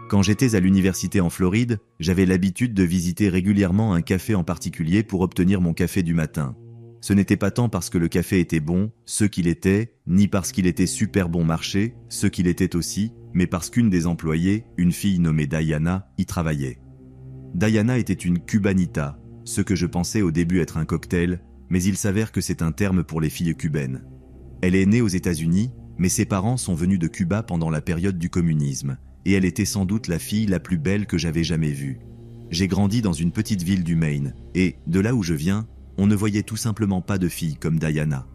Quand j'étais à l'université en Floride, j'avais l'habitude de visiter régulièrement un café en particulier pour obtenir mon café du matin. Ce n'était pas tant parce que le café était bon, ce qu'il était, ni parce qu'il était super bon marché, ce qu'il était aussi, mais parce qu'une des employées, une fille nommée Diana, y travaillait. Diana était une cubanita, ce que je pensais au début être un cocktail, mais il s'avère que c'est un terme pour les filles cubaines. Elle est née aux États-Unis, mais ses parents sont venus de Cuba pendant la période du communisme, et elle était sans doute la fille la plus belle que j'avais jamais vue. J'ai grandi dans une petite ville du Maine, et, de là où je viens, on ne voyait tout simplement pas de filles comme Diana.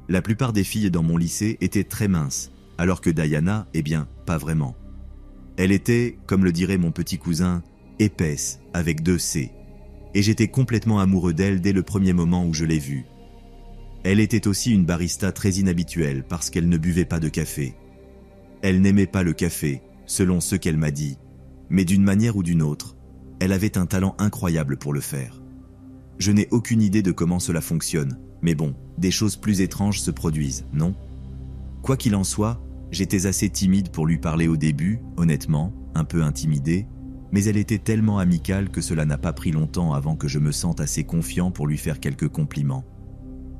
La plupart des filles dans mon lycée étaient très minces, alors que Diana, eh bien, pas vraiment. Elle était, comme le dirait mon petit cousin, épaisse, avec 2 C. Et j'étais complètement amoureux d'elle dès le premier moment où je l'ai vue. Elle était aussi une barista très inhabituelle parce qu'elle ne buvait pas de café. Elle n'aimait pas le café, selon ce qu'elle m'a dit, mais d'une manière ou d'une autre, elle avait un talent incroyable pour le faire. Je n'ai aucune idée de comment cela fonctionne, mais bon, des choses plus étranges se produisent, non ? Quoi qu'il en soit, j'étais assez timide pour lui parler au début, honnêtement, un peu intimidé, mais elle était tellement amicale que cela n'a pas pris longtemps avant que je me sente assez confiant pour lui faire quelques compliments.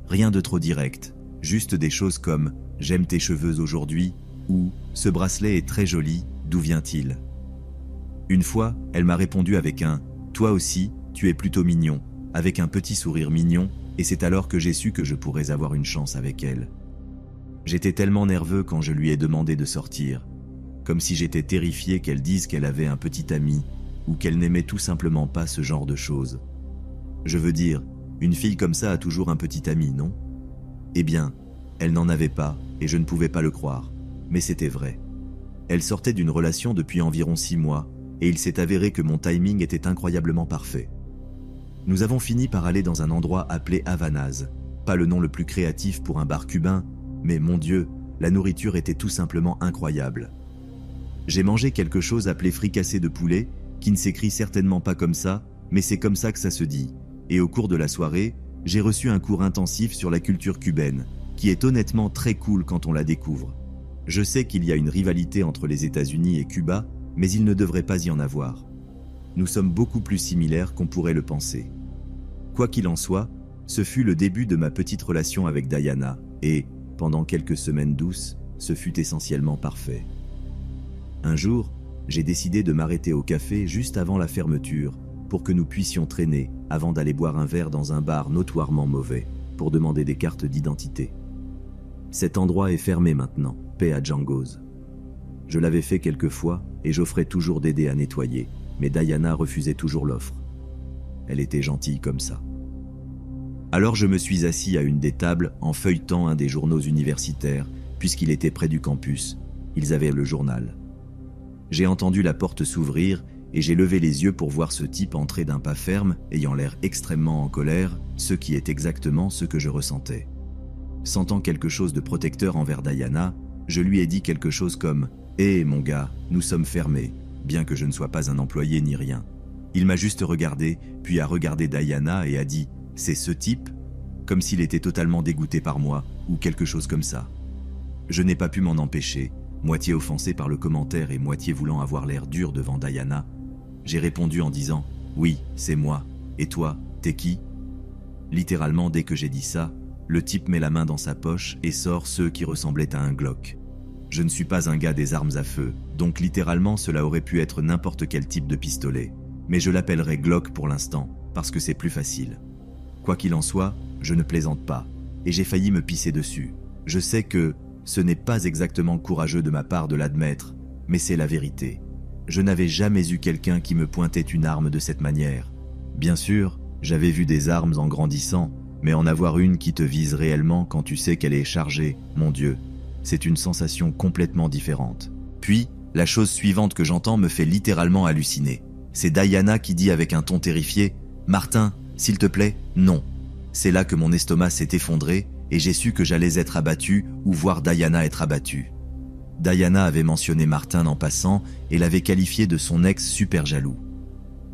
Rien de trop direct, juste des choses comme « j'aime tes cheveux aujourd'hui » ou « ce bracelet est très joli, d'où vient-il ?» Une fois, elle m'a répondu avec un « toi aussi, tu es plutôt mignon », avec un petit sourire mignon, et c'est alors que j'ai su que je pourrais avoir une chance avec elle. J'étais tellement nerveux quand je lui ai demandé de sortir, comme si j'étais terrifié qu'elle dise qu'elle avait un petit ami, ou qu'elle n'aimait tout simplement pas ce genre de choses. Je veux dire, une fille comme ça a toujours un petit ami, non ? Eh bien, elle n'en avait pas, et je ne pouvais pas le croire, mais c'était vrai. Elle sortait d'une relation depuis environ 6 mois, et il s'est avéré que mon timing était incroyablement parfait. Nous avons fini par aller dans un endroit appelé Havana's, pas le nom le plus créatif pour un bar cubain, mais mon Dieu, la nourriture était tout simplement incroyable. J'ai mangé quelque chose appelé fricassé de poulet, qui ne s'écrit certainement pas comme ça, mais c'est comme ça que ça se dit. Et au cours de la soirée, j'ai reçu un cours intensif sur la culture cubaine, qui est honnêtement très cool quand on la découvre. Je sais qu'il y a une rivalité entre les États-Unis et Cuba, mais il ne devrait pas y en avoir. Nous sommes beaucoup plus similaires qu'on pourrait le penser. Quoi qu'il en soit, ce fut le début de ma petite relation avec Diana, et, pendant quelques semaines douces, ce fut essentiellement parfait. Un jour, j'ai décidé de m'arrêter au café juste avant la fermeture, pour que nous puissions traîner avant d'aller boire un verre dans un bar notoirement mauvais, pour demander des cartes d'identité. Cet endroit est fermé maintenant, paix à Django's. Je l'avais fait quelques fois et j'offrais toujours d'aider à nettoyer, mais Diana refusait toujours l'offre. Elle était gentille comme ça. Alors je me suis assis à une des tables en feuilletant un des journaux universitaires, puisqu'il était près du campus. Ils avaient le journal. J'ai entendu la porte s'ouvrir et j'ai levé les yeux pour voir ce type entrer d'un pas ferme, ayant l'air extrêmement en colère, ce qui est exactement ce que je ressentais. Sentant quelque chose de protecteur envers Diana, je lui ai dit quelque chose comme « Hé mon gars, nous sommes fermés », bien que je ne sois pas un employé ni rien. Il m'a juste regardé, puis a regardé Diana et a dit « C'est ce type ?» comme s'il était totalement dégoûté par moi, ou quelque chose comme ça. Je n'ai pas pu m'en empêcher, moitié offensé par le commentaire et moitié voulant avoir l'air dur devant Diana. J'ai répondu en disant « Oui, c'est moi. Et toi, t'es qui ?» Littéralement, dès que j'ai dit ça, le type met la main dans sa poche et sort ce qui ressemblait à un Glock. Je ne suis pas un gars des armes à feu, donc littéralement cela aurait pu être n'importe quel type de pistolet. Mais je l'appellerai Glock pour l'instant, parce que c'est plus facile. Quoi qu'il en soit, je ne plaisante pas, et j'ai failli me pisser dessus. Je sais que ce n'est pas exactement courageux de ma part de l'admettre, mais c'est la vérité. Je n'avais jamais eu quelqu'un qui me pointait une arme de cette manière. Bien sûr, j'avais vu des armes en grandissant, mais en avoir une qui te vise réellement quand tu sais qu'elle est chargée, mon Dieu, c'est une sensation complètement différente. Puis, la chose suivante que j'entends me fait littéralement halluciner. C'est Diana qui dit avec un ton terrifié « Martin, s'il te plaît, non ». C'est là que mon estomac s'est effondré et j'ai su que j'allais être abattu ou voir Diana être abattue. Diana avait mentionné Martin en passant et l'avait qualifié de son ex super jaloux.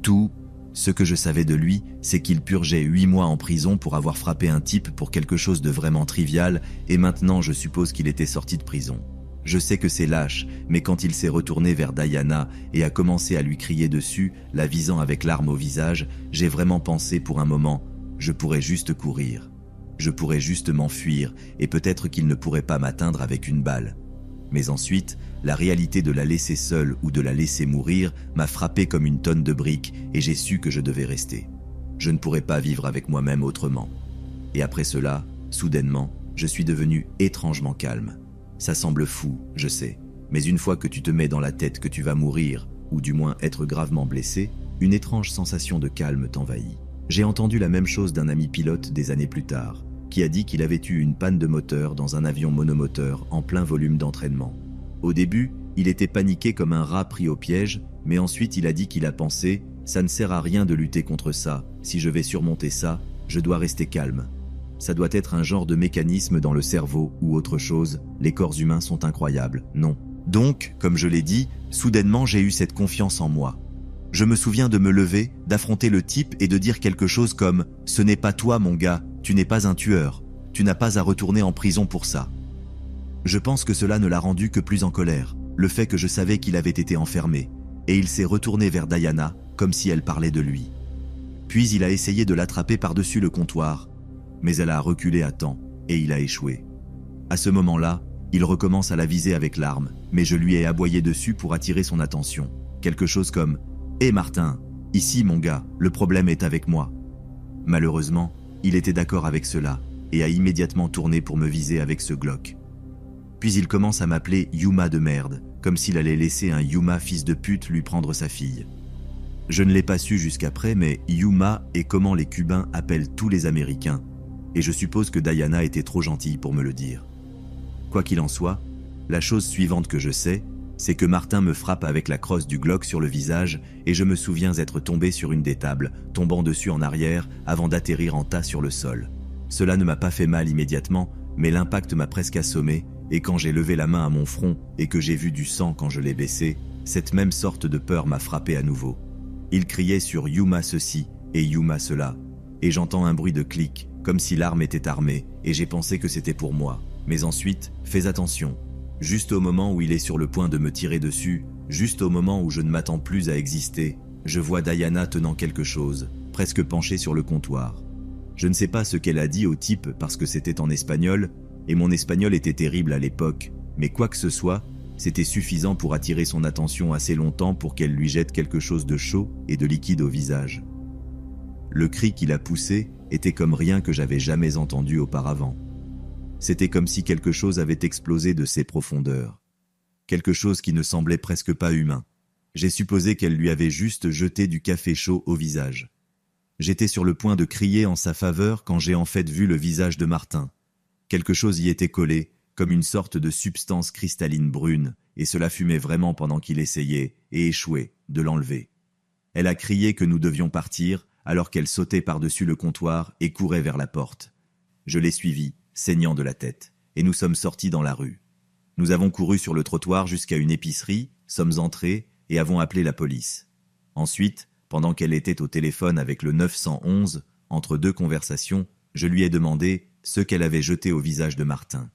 Tout Ce que je savais de lui, c'est qu'il purgeait 8 mois en prison pour avoir frappé un type pour quelque chose de vraiment trivial, et maintenant je suppose qu'il était sorti de prison. Je sais que c'est lâche, mais quand il s'est retourné vers Diana et a commencé à lui crier dessus, la visant avec l'arme au visage, j'ai vraiment pensé pour un moment, je pourrais juste courir. Je pourrais juste m'enfuir, et peut-être qu'il ne pourrait pas m'atteindre avec une balle. Mais ensuite, la réalité de la laisser seule ou de la laisser mourir m'a frappé comme une tonne de briques et j'ai su que je devais rester. Je ne pourrais pas vivre avec moi-même autrement. Et après cela, soudainement, je suis devenu étrangement calme. Ça semble fou, je sais, mais une fois que tu te mets dans la tête que tu vas mourir, ou du moins être gravement blessé, une étrange sensation de calme t'envahit. J'ai entendu la même chose d'un ami pilote des années plus tard, qui a dit qu'il avait eu une panne de moteur dans un avion monomoteur en plein volume d'entraînement. Au début, il était paniqué comme un rat pris au piège, mais ensuite il a dit qu'il a pensé « ça ne sert à rien de lutter contre ça, si je vais surmonter ça, je dois rester calme ». Ça doit être un genre de mécanisme dans le cerveau ou autre chose, les corps humains sont incroyables, non. Donc, comme je l'ai dit, soudainement j'ai eu cette confiance en moi. Je me souviens de me lever, d'affronter le type et de dire quelque chose comme « ce n'est pas toi mon gars, tu n'es pas un tueur, tu n'as pas à retourner en prison pour ça ». Je pense que cela ne l'a rendu que plus en colère, le fait que je savais qu'il avait été enfermé, et il s'est retourné vers Diana comme si elle parlait de lui. Puis il a essayé de l'attraper par-dessus le comptoir, mais elle a reculé à temps, et il a échoué. À ce moment-là, il recommence à la viser avec l'arme, mais je lui ai aboyé dessus pour attirer son attention. Quelque chose comme « Hé Martin, ici mon gars, le problème est avec moi ». Malheureusement, il était d'accord avec cela, et a immédiatement tourné pour me viser avec ce Glock. Puis il commence à m'appeler Yuma de merde, comme s'il allait laisser un Yuma fils de pute lui prendre sa fille. Je ne l'ai pas su jusqu'après, mais Yuma est comment les Cubains appellent tous les Américains, et je suppose que Diana était trop gentille pour me le dire. Quoi qu'il en soit, la chose suivante que je sais, c'est que Martin me frappe avec la crosse du Glock sur le visage et je me souviens être tombé sur une des tables, tombant dessus en arrière avant d'atterrir en tas sur le sol. Cela ne m'a pas fait mal immédiatement, mais l'impact m'a presque assommé et quand j'ai levé la main à mon front et que j'ai vu du sang quand je l'ai baissé, cette même sorte de peur m'a frappé à nouveau. Il criait sur Yuma ceci et Yuma cela, et j'entends un bruit de clic, comme si l'arme était armée, et j'ai pensé que c'était pour moi. Mais ensuite, fais attention. Juste au moment où il est sur le point de me tirer dessus, juste au moment où je ne m'attends plus à exister, je vois Diana tenant quelque chose, presque penchée sur le comptoir. Je ne sais pas ce qu'elle a dit au type parce que c'était en espagnol, et mon espagnol était terrible à l'époque, mais quoi que ce soit, c'était suffisant pour attirer son attention assez longtemps pour qu'elle lui jette quelque chose de chaud et de liquide au visage. Le cri qu'il a poussé était comme rien que j'avais jamais entendu auparavant. C'était comme si quelque chose avait explosé de ses profondeurs. Quelque chose qui ne semblait presque pas humain. J'ai supposé qu'elle lui avait juste jeté du café chaud au visage. J'étais sur le point de crier en sa faveur quand j'ai en fait vu le visage de Martin. Quelque chose y était collé, comme une sorte de substance cristalline brune, et cela fumait vraiment pendant qu'il essayait, et échouait, de l'enlever. Elle a crié que nous devions partir, alors qu'elle sautait par-dessus le comptoir et courait vers la porte. Je l'ai suivie, saignant de la tête, et nous sommes sortis dans la rue. Nous avons couru sur le trottoir jusqu'à une épicerie, sommes entrés et avons appelé la police. Ensuite, pendant qu'elle était au téléphone avec le 911, entre deux conversations, je lui ai demandé ce qu'elle avait jeté au visage de Martin.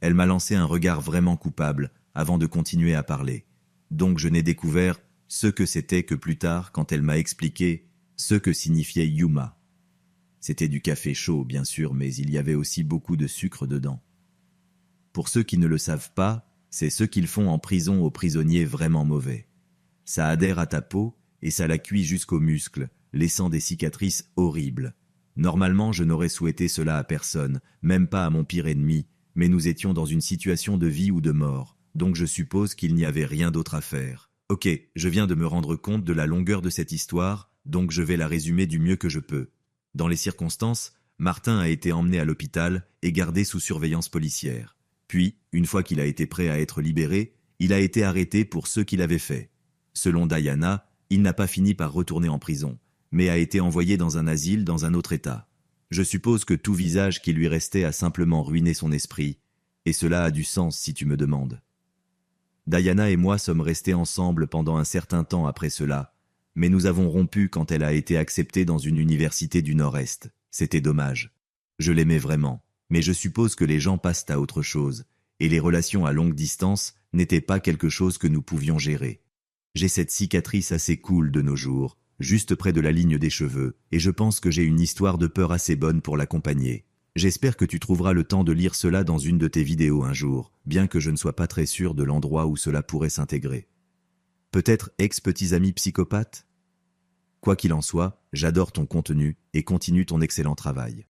Elle m'a lancé un regard vraiment coupable avant de continuer à parler. Donc je n'ai découvert ce que c'était que plus tard quand elle m'a expliqué ce que signifiait Yuma. C'était du café chaud, bien sûr, mais il y avait aussi beaucoup de sucre dedans. Pour ceux qui ne le savent pas, c'est ce qu'ils font en prison aux prisonniers vraiment mauvais. Ça adhère à ta peau et ça la cuit jusqu'aux muscles, laissant des cicatrices horribles. Normalement, je n'aurais souhaité cela à personne, même pas à mon pire ennemi, mais nous étions dans une situation de vie ou de mort, donc je suppose qu'il n'y avait rien d'autre à faire. Ok, je viens de me rendre compte de la longueur de cette histoire, donc je vais la résumer du mieux que je peux. Dans les circonstances, Martin a été emmené à l'hôpital et gardé sous surveillance policière. Puis, une fois qu'il a été prêt à être libéré, il a été arrêté pour ce qu'il avait fait. Selon Diana, il n'a pas fini par retourner en prison, mais a été envoyé dans un asile dans un autre état. Je suppose que tout visage qui lui restait a simplement ruiné son esprit, et cela a du sens si tu me demandes. Diana et moi sommes restés ensemble pendant un certain temps après cela, Mais nous avons rompu quand elle a été acceptée dans une université du Nord-Est. C'était dommage. Je l'aimais vraiment. Mais je suppose que les gens passent à autre chose. Et les relations à longue distance n'étaient pas quelque chose que nous pouvions gérer. J'ai cette cicatrice assez cool de nos jours, juste près de la ligne des cheveux, et je pense que j'ai une histoire de peur assez bonne pour l'accompagner. J'espère que tu trouveras le temps de lire cela dans une de tes vidéos un jour, bien que je ne sois pas très sûr de l'endroit où cela pourrait s'intégrer. Peut-être ex-petits amis psychopathes ? Quoi qu'il en soit, j'adore ton contenu et continue ton excellent travail.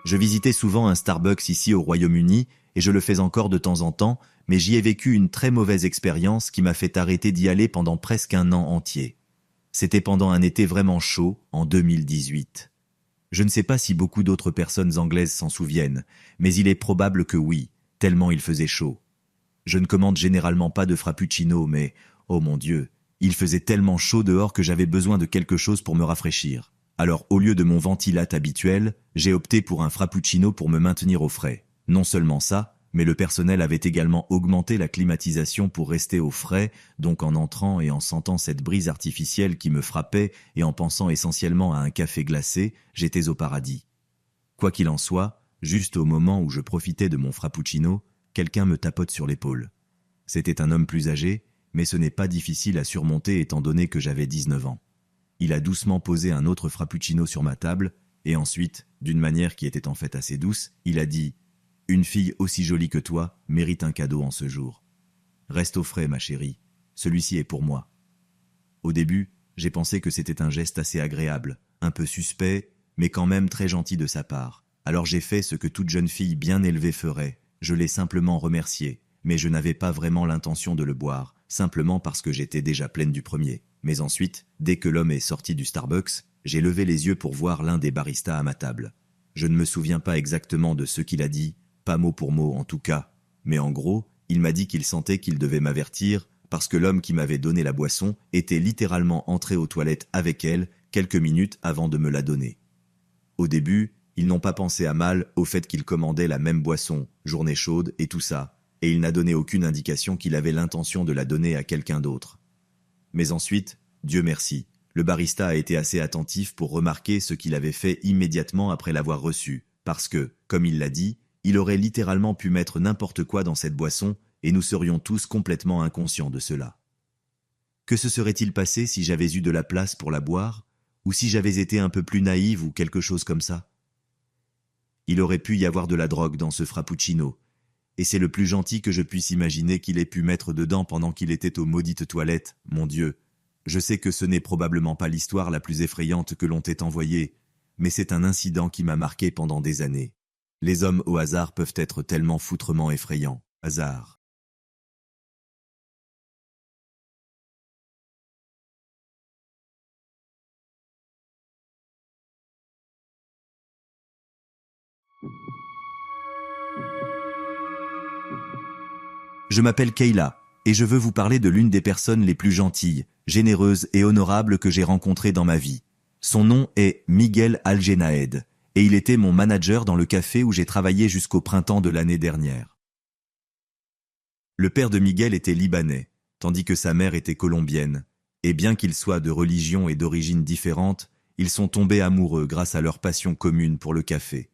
Je visitais souvent un Starbucks ici au Royaume-Uni et je le fais encore de temps en temps, mais j'y ai vécu une très mauvaise expérience qui m'a fait arrêter d'y aller pendant presque un an entier. C'était pendant un été vraiment chaud, en 2018. Je ne sais pas si beaucoup d'autres personnes anglaises s'en souviennent, mais il est probable que oui, tellement il faisait chaud. Je ne commande généralement pas de frappuccino, mais, oh mon Dieu, il faisait tellement chaud dehors que j'avais besoin de quelque chose pour me rafraîchir. Alors au lieu de mon ventilate habituel, j'ai opté pour un frappuccino pour me maintenir au frais. Non seulement ça, mais le personnel avait également augmenté la climatisation pour rester au frais, donc en entrant et en sentant cette brise artificielle qui me frappait et en pensant essentiellement à un café glacé, j'étais au paradis. Quoi qu'il en soit, juste au moment où je profitais de mon frappuccino, quelqu'un me tapote sur l'épaule. C'était un homme plus âgé, mais ce n'est pas difficile à surmonter étant donné que j'avais 19 ans. Il a doucement posé un autre frappuccino sur ma table, et ensuite, d'une manière qui était en fait assez douce, il a dit « Une fille aussi jolie que toi mérite un cadeau en ce jour. Reste au frais, ma chérie. Celui-ci est pour moi. » Au début, j'ai pensé que c'était un geste assez agréable, un peu suspect, mais quand même très gentil de sa part. Alors j'ai fait ce que toute jeune fille bien élevée ferait. Je l'ai simplement remercié, mais je n'avais pas vraiment l'intention de le boire, simplement parce que j'étais déjà pleine du premier. Mais ensuite, dès que l'homme est sorti du Starbucks, j'ai levé les yeux pour voir l'un des baristas à ma table. Je ne me souviens pas exactement de ce qu'il a dit, pas mot pour mot en tout cas, mais en gros, il m'a dit qu'il sentait qu'il devait m'avertir parce que l'homme qui m'avait donné la boisson était littéralement entré aux toilettes avec elle quelques minutes avant de me la donner. Au début, ils n'ont pas pensé à mal au fait qu'il commandait la même boisson, journée chaude et tout ça, et il n'a donné aucune indication qu'il avait l'intention de la donner à quelqu'un d'autre. Mais ensuite, Dieu merci, le barista a été assez attentif pour remarquer ce qu'il avait fait immédiatement après l'avoir reçu, parce que, comme il l'a dit, il aurait littéralement pu mettre n'importe quoi dans cette boisson et nous serions tous complètement inconscients de cela. Que se serait-il passé si j'avais eu de la place pour la boire, ou si j'avais été un peu plus naïve ou quelque chose comme ça ? Il aurait pu y avoir de la drogue dans ce frappuccino, et c'est le plus gentil que je puisse imaginer qu'il ait pu mettre dedans pendant qu'il était aux maudites toilettes, mon Dieu. Je sais que ce n'est probablement pas l'histoire la plus effrayante que l'on t'ait envoyée, mais c'est un incident qui m'a marqué pendant des années. Les hommes au hasard peuvent être tellement foutrement effrayants. Hasard. Je m'appelle Kayla, et je veux vous parler de l'une des personnes les plus gentilles, généreuses et honorables que j'ai rencontrées dans ma vie. Son nom est Miguel Algenaed, et il était mon manager dans le café où j'ai travaillé jusqu'au printemps de l'année dernière. Le père de Miguel était libanais, tandis que sa mère était colombienne, et bien qu'ils soient de religion et d'origine différentes, ils sont tombés amoureux grâce à leur passion commune pour le café.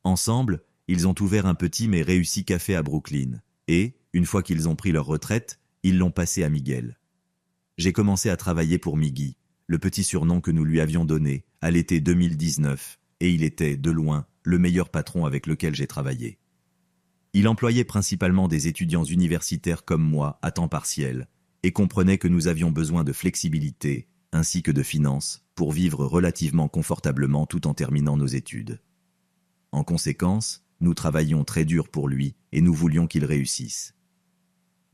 Ensemble, ils ont ouvert un petit mais réussi café à Brooklyn. Et, une fois qu'ils ont pris leur retraite, ils l'ont passé à Miguel. J'ai commencé à travailler pour Miggy, le petit surnom que nous lui avions donné, à l'été 2019, et il était, de loin, le meilleur patron avec lequel j'ai travaillé. Il employait principalement des étudiants universitaires comme moi, à temps partiel, et comprenait que nous avions besoin de flexibilité, ainsi que de finances, pour vivre relativement confortablement tout en terminant nos études. En conséquence, nous travaillions très dur pour lui et nous voulions qu'il réussisse.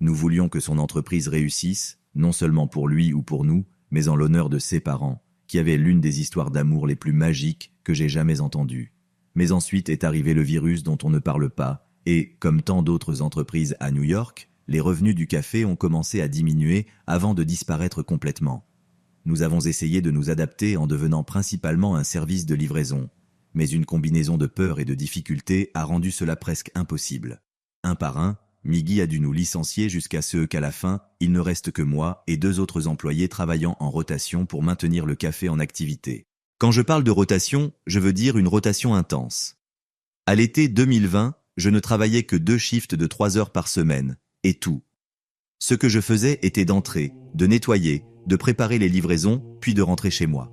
Nous voulions que son entreprise réussisse, non seulement pour lui ou pour nous, mais en l'honneur de ses parents, qui avaient l'une des histoires d'amour les plus magiques que j'ai jamais entendues. Mais ensuite est arrivé le virus dont on ne parle pas, et, comme tant d'autres entreprises à New York, les revenus du café ont commencé à diminuer avant de disparaître complètement. nous avons essayé de nous adapter en devenant principalement un service de livraison. Mais une combinaison de peur et de difficultés a rendu cela presque impossible. Un par un, Miggy a dû nous licencier jusqu'à ce qu'à la fin, il ne reste que moi et 2 autres employés travaillant en rotation pour maintenir le café en activité. Quand je parle de rotation, je veux dire une rotation intense. À l'été 2020, je ne travaillais que 2 shifts de 3 heures par semaine, et tout. Ce que je faisais était d'entrer, de nettoyer, de préparer les livraisons, puis de rentrer chez moi.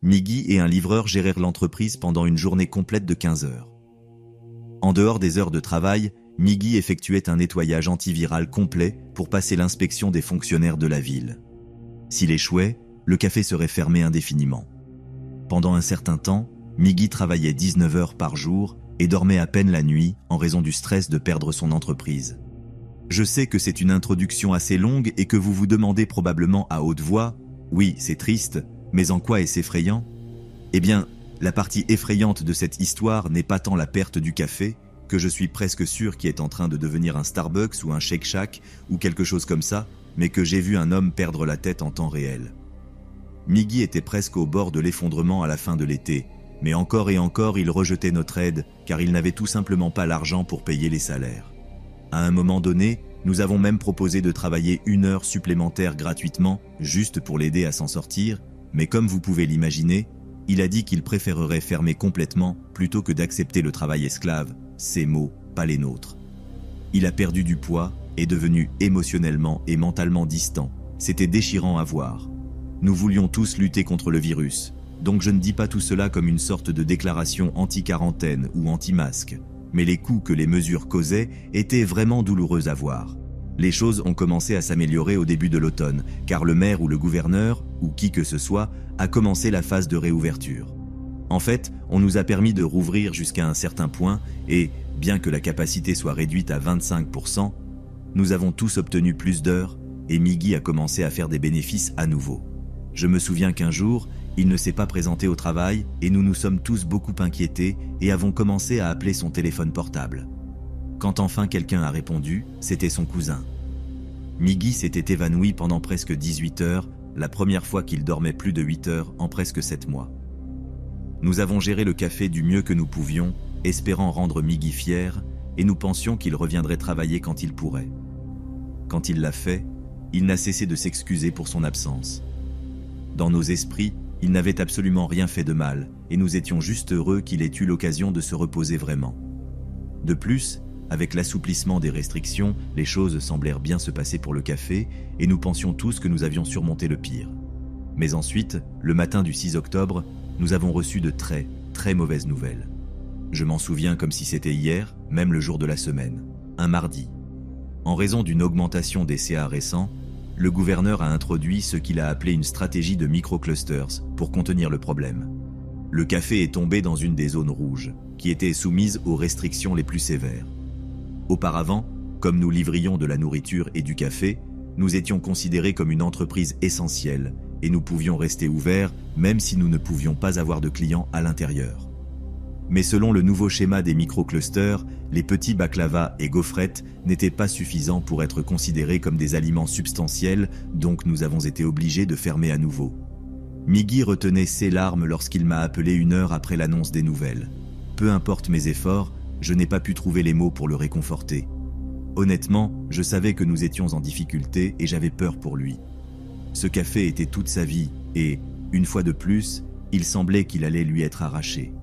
Miggy et un livreur gérèrent l'entreprise pendant une journée complète de 15 heures. En dehors des heures de travail, Miggy effectuait un nettoyage antiviral complet pour passer l'inspection des fonctionnaires de la ville. S'il échouait, le café serait fermé indéfiniment. Pendant un certain temps, Miggy travaillait 19 heures par jour et dormait à peine la nuit en raison du stress de perdre son entreprise. Je sais que c'est une introduction assez longue et que vous vous demandez probablement à haute voix « Oui, c'est triste, mais en quoi est-ce effrayant ?» Eh bien, la partie effrayante de cette histoire n'est pas tant la perte du café, que je suis presque sûr qu'il est en train de devenir un Starbucks ou un Shake Shack ou quelque chose comme ça, mais que j'ai vu un homme perdre la tête en temps réel. Miggy était presque au bord de l'effondrement à la fin de l'été, mais encore et encore il rejetait notre aide car il n'avait tout simplement pas l'argent pour payer les salaires. À un moment donné, nous avons même proposé de travailler 1 heure supplémentaire gratuitement, juste pour l'aider à s'en sortir, mais comme vous pouvez l'imaginer, il a dit qu'il préférerait fermer complètement plutôt que d'accepter le travail esclave, ses mots, pas les nôtres. Il a perdu du poids, est devenu émotionnellement et mentalement distant. C'était déchirant à voir. Nous voulions tous lutter contre le virus, donc je ne dis pas tout cela comme une sorte de déclaration anti-quarantaine ou anti-masque, mais les coups que les mesures causaient étaient vraiment douloureux à voir. Les choses ont commencé à s'améliorer au début de l'automne, car le maire ou le gouverneur, ou qui que ce soit, a commencé la phase de réouverture. En fait, on nous a permis de rouvrir jusqu'à un certain point et, bien que la capacité soit réduite à 25%, nous avons tous obtenu plus d'heures et Miggy a commencé à faire des bénéfices à nouveau. Je me souviens qu'un jour, il ne s'est pas présenté au travail et nous nous sommes tous beaucoup inquiétés et avons commencé à appeler son téléphone portable. Quand enfin quelqu'un a répondu, c'était son cousin. Miggy s'était évanoui pendant presque 18 heures, la première fois qu'il dormait plus de 8 heures en presque 7 mois. Nous avons géré le café du mieux que nous pouvions, espérant rendre Miggy fier, et nous pensions qu'il reviendrait travailler quand il pourrait. Quand il l'a fait, il n'a cessé de s'excuser pour son absence. Dans nos esprits, il n'avait absolument rien fait de mal, et nous étions juste heureux qu'il ait eu l'occasion de se reposer vraiment. De plus, avec l'assouplissement des restrictions, les choses semblèrent bien se passer pour le café, et nous pensions tous que nous avions surmonté le pire. Mais ensuite, le matin du 6 octobre, nous avons reçu de très, très mauvaises nouvelles. Je m'en souviens comme si c'était hier, même le jour de la semaine, un mardi. En raison d'une augmentation des CA récents, le gouverneur a introduit ce qu'il a appelé une stratégie de microclusters pour contenir le problème. Le café est tombé dans une des zones rouges, qui étaient soumises aux restrictions les plus sévères. Auparavant, comme nous livrions de la nourriture et du café, nous étions considérés comme une entreprise essentielle et nous pouvions rester ouverts même si nous ne pouvions pas avoir de clients à l'intérieur. Mais selon le nouveau schéma des microclusters, les petits baklavas et gaufrettes n'étaient pas suffisants pour être considérés comme des aliments substantiels, donc nous avons été obligés de fermer à nouveau. Miggy retenait ses larmes lorsqu'il m'a appelé 1 heure après l'annonce des nouvelles. Peu importe mes efforts, je n'ai pas pu trouver les mots pour le réconforter. Honnêtement, je savais que nous étions en difficulté et j'avais peur pour lui. Ce café était toute sa vie et, une fois de plus, il semblait qu'il allait lui être arraché.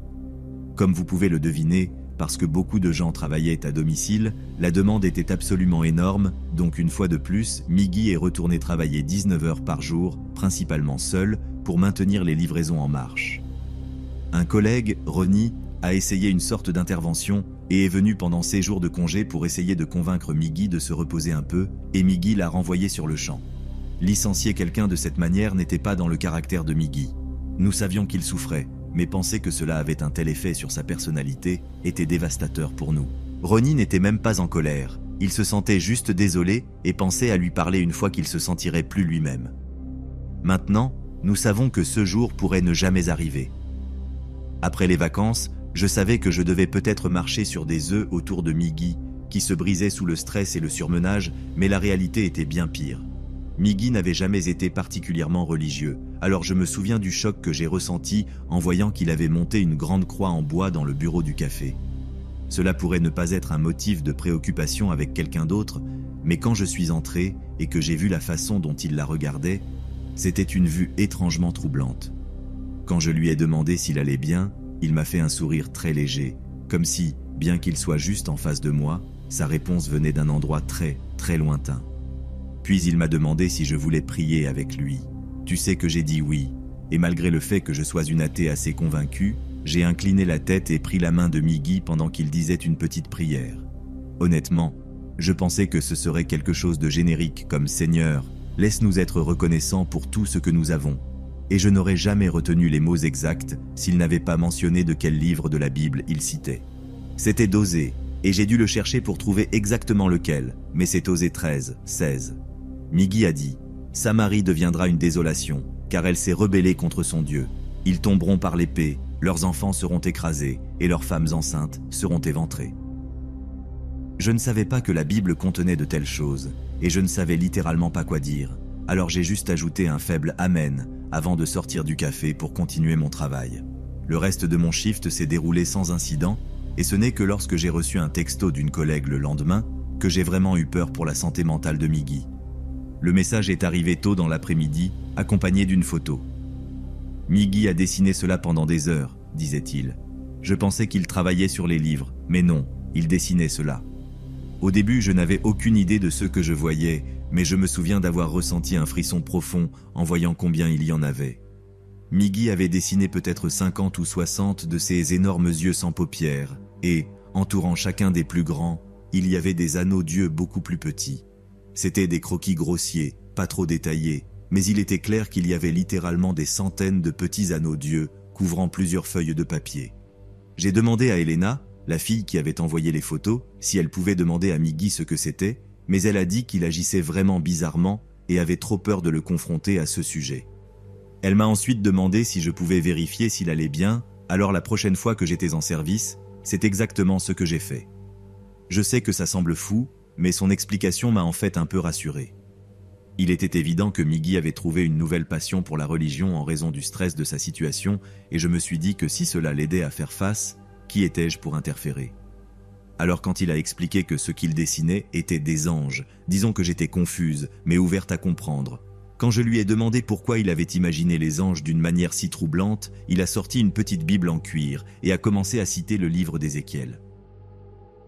Comme vous pouvez le deviner, parce que beaucoup de gens travaillaient à domicile, la demande était absolument énorme, donc une fois de plus, Miggy est retourné travailler 19 heures par jour, principalement seul, pour maintenir les livraisons en marche. Un collègue, Ronnie, a essayé une sorte d'intervention et est venu pendant ses jours de congé pour essayer de convaincre Miggy de se reposer un peu, et Miggy l'a renvoyé sur le champ. Licencier quelqu'un de cette manière n'était pas dans le caractère de Miggy. Nous savions qu'il souffrait, mais penser que cela avait un tel effet sur sa personnalité était dévastateur pour nous. Ronnie n'était même pas en colère, il se sentait juste désolé et pensait à lui parler une fois qu'il se sentirait plus lui-même. Maintenant, nous savons que ce jour pourrait ne jamais arriver. Après les vacances, je savais que je devais peut-être marcher sur des œufs autour de Miggy, qui se brisait sous le stress et le surmenage, mais la réalité était bien pire. Miggy n'avait jamais été particulièrement religieux, alors je me souviens du choc que j'ai ressenti en voyant qu'il avait monté une grande croix en bois dans le bureau du café. Cela pourrait ne pas être un motif de préoccupation avec quelqu'un d'autre, mais quand je suis entré et que j'ai vu la façon dont il la regardait, c'était une vue étrangement troublante. Quand je lui ai demandé s'il allait bien, il m'a fait un sourire très léger, comme si, bien qu'il soit juste en face de moi, sa réponse venait d'un endroit très, très lointain. Puis il m'a demandé si je voulais prier avec lui. Tu sais que j'ai dit oui, et malgré le fait que je sois une athée assez convaincue, j'ai incliné la tête et pris la main de Miggy pendant qu'il disait une petite prière. Honnêtement, je pensais que ce serait quelque chose de générique comme « Seigneur, laisse-nous être reconnaissants pour tout ce que nous avons ». Et je n'aurais jamais retenu les mots exacts s'il n'avait pas mentionné de quel livre de la Bible il citait. C'était d'Osée, et j'ai dû le chercher pour trouver exactement lequel, mais c'est Osée 13, 16. Miggy a dit « Samarie deviendra une désolation, car elle s'est rebellée contre son Dieu. Ils tomberont par l'épée, leurs enfants seront écrasés, et leurs femmes enceintes seront éventrées. » Je ne savais pas que la Bible contenait de telles choses, et je ne savais littéralement pas quoi dire. Alors j'ai juste ajouté un faible « Amen » avant de sortir du café pour continuer mon travail. Le reste de mon shift s'est déroulé sans incident, et ce n'est que lorsque j'ai reçu un texto d'une collègue le lendemain que j'ai vraiment eu peur pour la santé mentale de Miggy. Le message est arrivé tôt dans l'après-midi, accompagné d'une photo. « Miggy a dessiné cela pendant des heures », disait-il. « Je pensais qu'il travaillait sur les livres, mais non, il dessinait cela. » Au début, je n'avais aucune idée de ce que je voyais, mais je me souviens d'avoir ressenti un frisson profond en voyant combien il y en avait. Miggy avait dessiné peut-être 50 ou 60 de ces énormes yeux sans paupières, et, entourant chacun des plus grands, il y avait des anneaux d'yeux beaucoup plus petits. C'étaient des croquis grossiers, pas trop détaillés, mais il était clair qu'il y avait littéralement des centaines de petits anneaux d'yeux couvrant plusieurs feuilles de papier. J'ai demandé à Elena, la fille qui avait envoyé les photos, si elle pouvait demander à Miggy ce que c'était, mais elle a dit qu'il agissait vraiment bizarrement et avait trop peur de le confronter à ce sujet. Elle m'a ensuite demandé si je pouvais vérifier s'il allait bien, alors la prochaine fois que j'étais en service, c'est exactement ce que j'ai fait. Je sais que ça semble fou, mais son explication m'a en fait un peu rassuré. Il était évident que Miggy avait trouvé une nouvelle passion pour la religion en raison du stress de sa situation, et je me suis dit que si cela l'aidait à faire face, qui étais-je pour interférer ? Alors quand il a expliqué que ce qu'il dessinait étaient des anges, disons que j'étais confuse, mais ouverte à comprendre. Quand je lui ai demandé pourquoi il avait imaginé les anges d'une manière si troublante, il a sorti une petite Bible en cuir et a commencé à citer le livre d'Ézéchiel.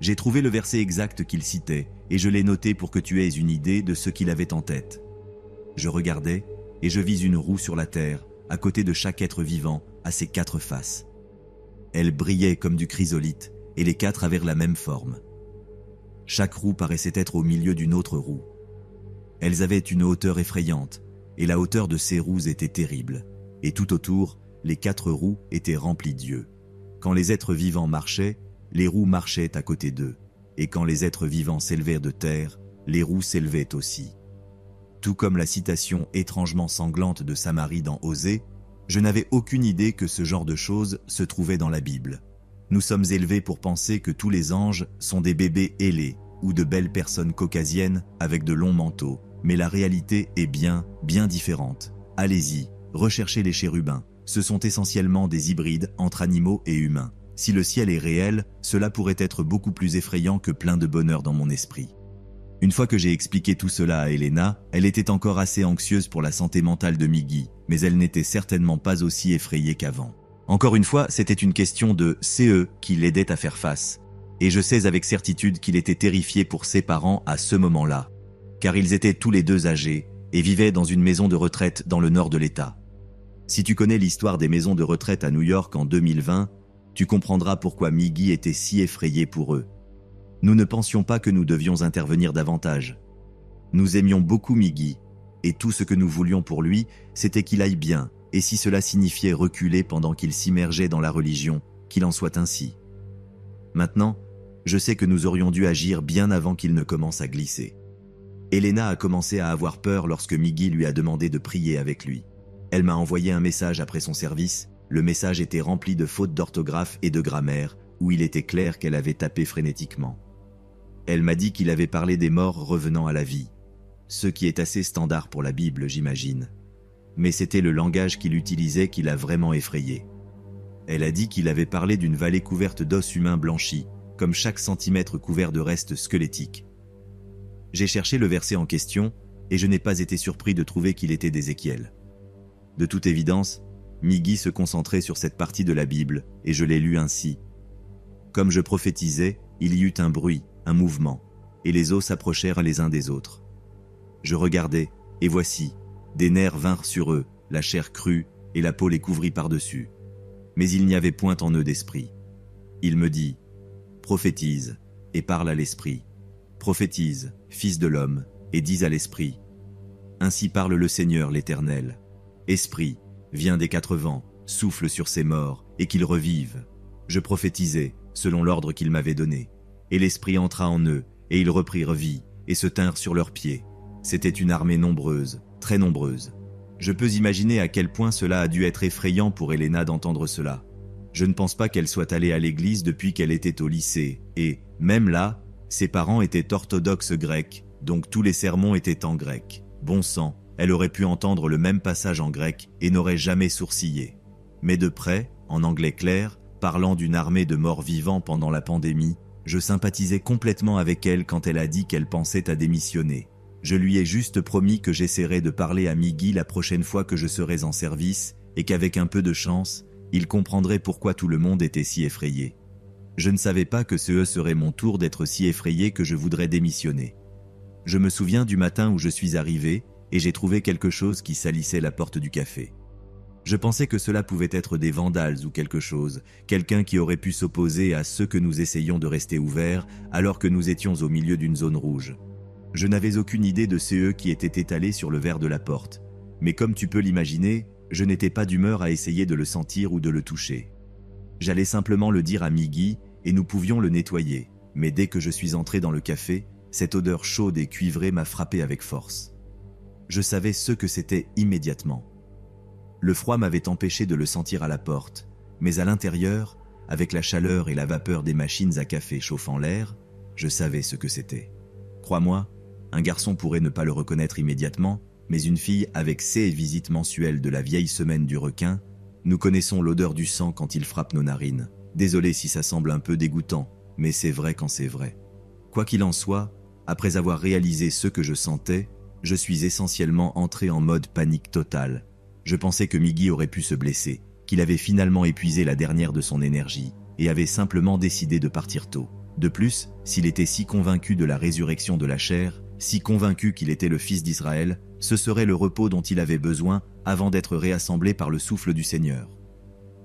J'ai trouvé le verset exact qu'il citait, et je l'ai noté pour que tu aies une idée de ce qu'il avait en tête. Je regardais, et je vis une roue sur la terre, à côté de chaque être vivant, à ses 4 faces. Elle brillait comme du chrysolite, et les 4 avaient la même forme. Chaque roue paraissait être au milieu d'une autre roue. Elles avaient une hauteur effrayante, et la hauteur de ces roues était terrible, et tout autour, les 4 roues étaient remplies d'yeux. Quand les êtres vivants marchaient, les roues marchaient à côté d'eux, et quand les êtres vivants s'élevaient de terre, les roues s'élevaient aussi. Tout comme la citation étrangement sanglante de Samarie dans Osée, je n'avais aucune idée que ce genre de choses se trouvait dans la Bible. Nous sommes élevés pour penser que tous les anges sont des bébés ailés ou de belles personnes caucasiennes avec de longs manteaux, mais la réalité est bien différente. Allez-y, recherchez les chérubins. Ce sont essentiellement des hybrides entre animaux et humains. Si le ciel est réel, cela pourrait être beaucoup plus effrayant que plein de bonheur dans mon esprit. Une fois que j'ai expliqué tout cela à Elena, elle était encore assez anxieuse pour la santé mentale de Miggy, mais elle n'était certainement pas aussi effrayée qu'avant. Encore une fois, c'était une question de CE qui l'aidait à faire face. Et je sais avec certitude qu'il était terrifié pour ses parents à ce moment-là, car ils étaient tous les deux âgés et vivaient dans une maison de retraite dans le nord de l'État. Si tu connais l'histoire des maisons de retraite à New York en 2020, tu comprendras pourquoi Miggy était si effrayé pour eux. Nous ne pensions pas que nous devions intervenir davantage. Nous aimions beaucoup Miggy, et tout ce que nous voulions pour lui, c'était qu'il aille bien, et si cela signifiait reculer pendant qu'il s'immergeait dans la religion, qu'il en soit ainsi. Maintenant, je sais que nous aurions dû agir bien avant qu'il ne commence à glisser. Elena a commencé à avoir peur lorsque Miggy lui a demandé de prier avec lui. Elle m'a envoyé un message après son service. Le message était rempli de fautes d'orthographe et de grammaire, où il était clair qu'elle avait tapé frénétiquement. Elle m'a dit qu'il avait parlé des morts revenant à la vie. ce qui est assez standard pour la Bible, j'imagine. Mais c'était le langage qu'il utilisait qui l'a vraiment effrayé. Elle a dit qu'il avait parlé d'une vallée couverte d'os humains blanchis, comme chaque centimètre couvert de restes squelettiques. J'ai cherché le verset en question, et je n'ai pas été surpris de trouver qu'il était d'Ézéchiel. De toute évidence, Miggy se concentrait sur cette partie de la Bible, et je l'ai lu ainsi. Comme je prophétisais, il y eut un bruit, un mouvement, et les os s'approchèrent les uns des autres. Je regardai, et voici, des nerfs vinrent sur eux, la chair crue, et la peau les couvrit par-dessus. Mais il n'y avait point en eux d'esprit. Il me dit, « Prophétise, et parle à l'esprit. Prophétise, fils de l'homme, et dis à l'esprit. Ainsi parle le Seigneur l'Éternel. Esprit, viens des quatre vents, souffle sur ces morts, et qu'ils revivent. Je prophétisai, selon l'ordre qu'il m'avait donné. Et l'esprit entra en eux, et ils reprirent vie, et se tinrent sur leurs pieds. C'était une armée nombreuse, très nombreuse. Je peux imaginer à quel point cela a dû être effrayant pour Helena d'entendre cela. Je ne pense pas qu'elle soit allée à l'église depuis qu'elle était au lycée, et, même là, ses parents étaient orthodoxes grecs, donc tous les sermons étaient en grec. Bon sang, elle aurait pu entendre le même passage en grec et n'aurait jamais sourcillé. Mais de près, en anglais clair, parlant d'une armée de morts vivants pendant la pandémie, je sympathisais complètement avec elle quand elle a dit qu'elle pensait à démissionner. Je lui ai juste promis que j'essaierai de parler à Miggy la prochaine fois que je serai en service et qu'avec un peu de chance, il comprendrait pourquoi tout le monde était si effrayé. Je ne savais pas que ce serait mon tour d'être si effrayé que je voudrais démissionner. Je me souviens du matin où je suis arrivé et j'ai trouvé quelque chose qui salissait la porte du café. Je pensais que cela pouvait être des vandales ou quelque chose, quelqu'un qui aurait pu s'opposer à ce que nous essayions de rester ouverts alors que nous étions au milieu d'une zone rouge. Je n'avais aucune idée de CE qui était étalé sur le verre de la porte, mais comme tu peux l'imaginer, je n'étais pas d'humeur à essayer de le sentir ou de le toucher. J'allais simplement le dire à Miggy et nous pouvions le nettoyer, mais dès que je suis entré dans le café, cette odeur chaude et cuivrée m'a frappé avec force. Je savais ce que c'était immédiatement. Le froid m'avait empêché de le sentir à la porte, mais à l'intérieur, avec la chaleur et la vapeur des machines à café chauffant l'air, je savais ce que c'était. Crois-moi, un garçon pourrait ne pas le reconnaître immédiatement, mais une fille avec ses visites mensuelles de la vieille semaine du requin, nous connaissons l'odeur du sang quand il frappe nos narines. Désolé si ça semble un peu dégoûtant, mais c'est vrai quand c'est vrai. Quoi qu'il en soit, après avoir réalisé ce que je sentais, je suis essentiellement entré en mode panique totale. Je pensais que Miggy aurait pu se blesser, qu'il avait finalement épuisé la dernière de son énergie, et avait simplement décidé de partir tôt. De plus, s'il était si convaincu de la résurrection de la chair, si convaincu qu'il était le fils d'Israël, ce serait le repos dont il avait besoin avant d'être réassemblé par le souffle du Seigneur.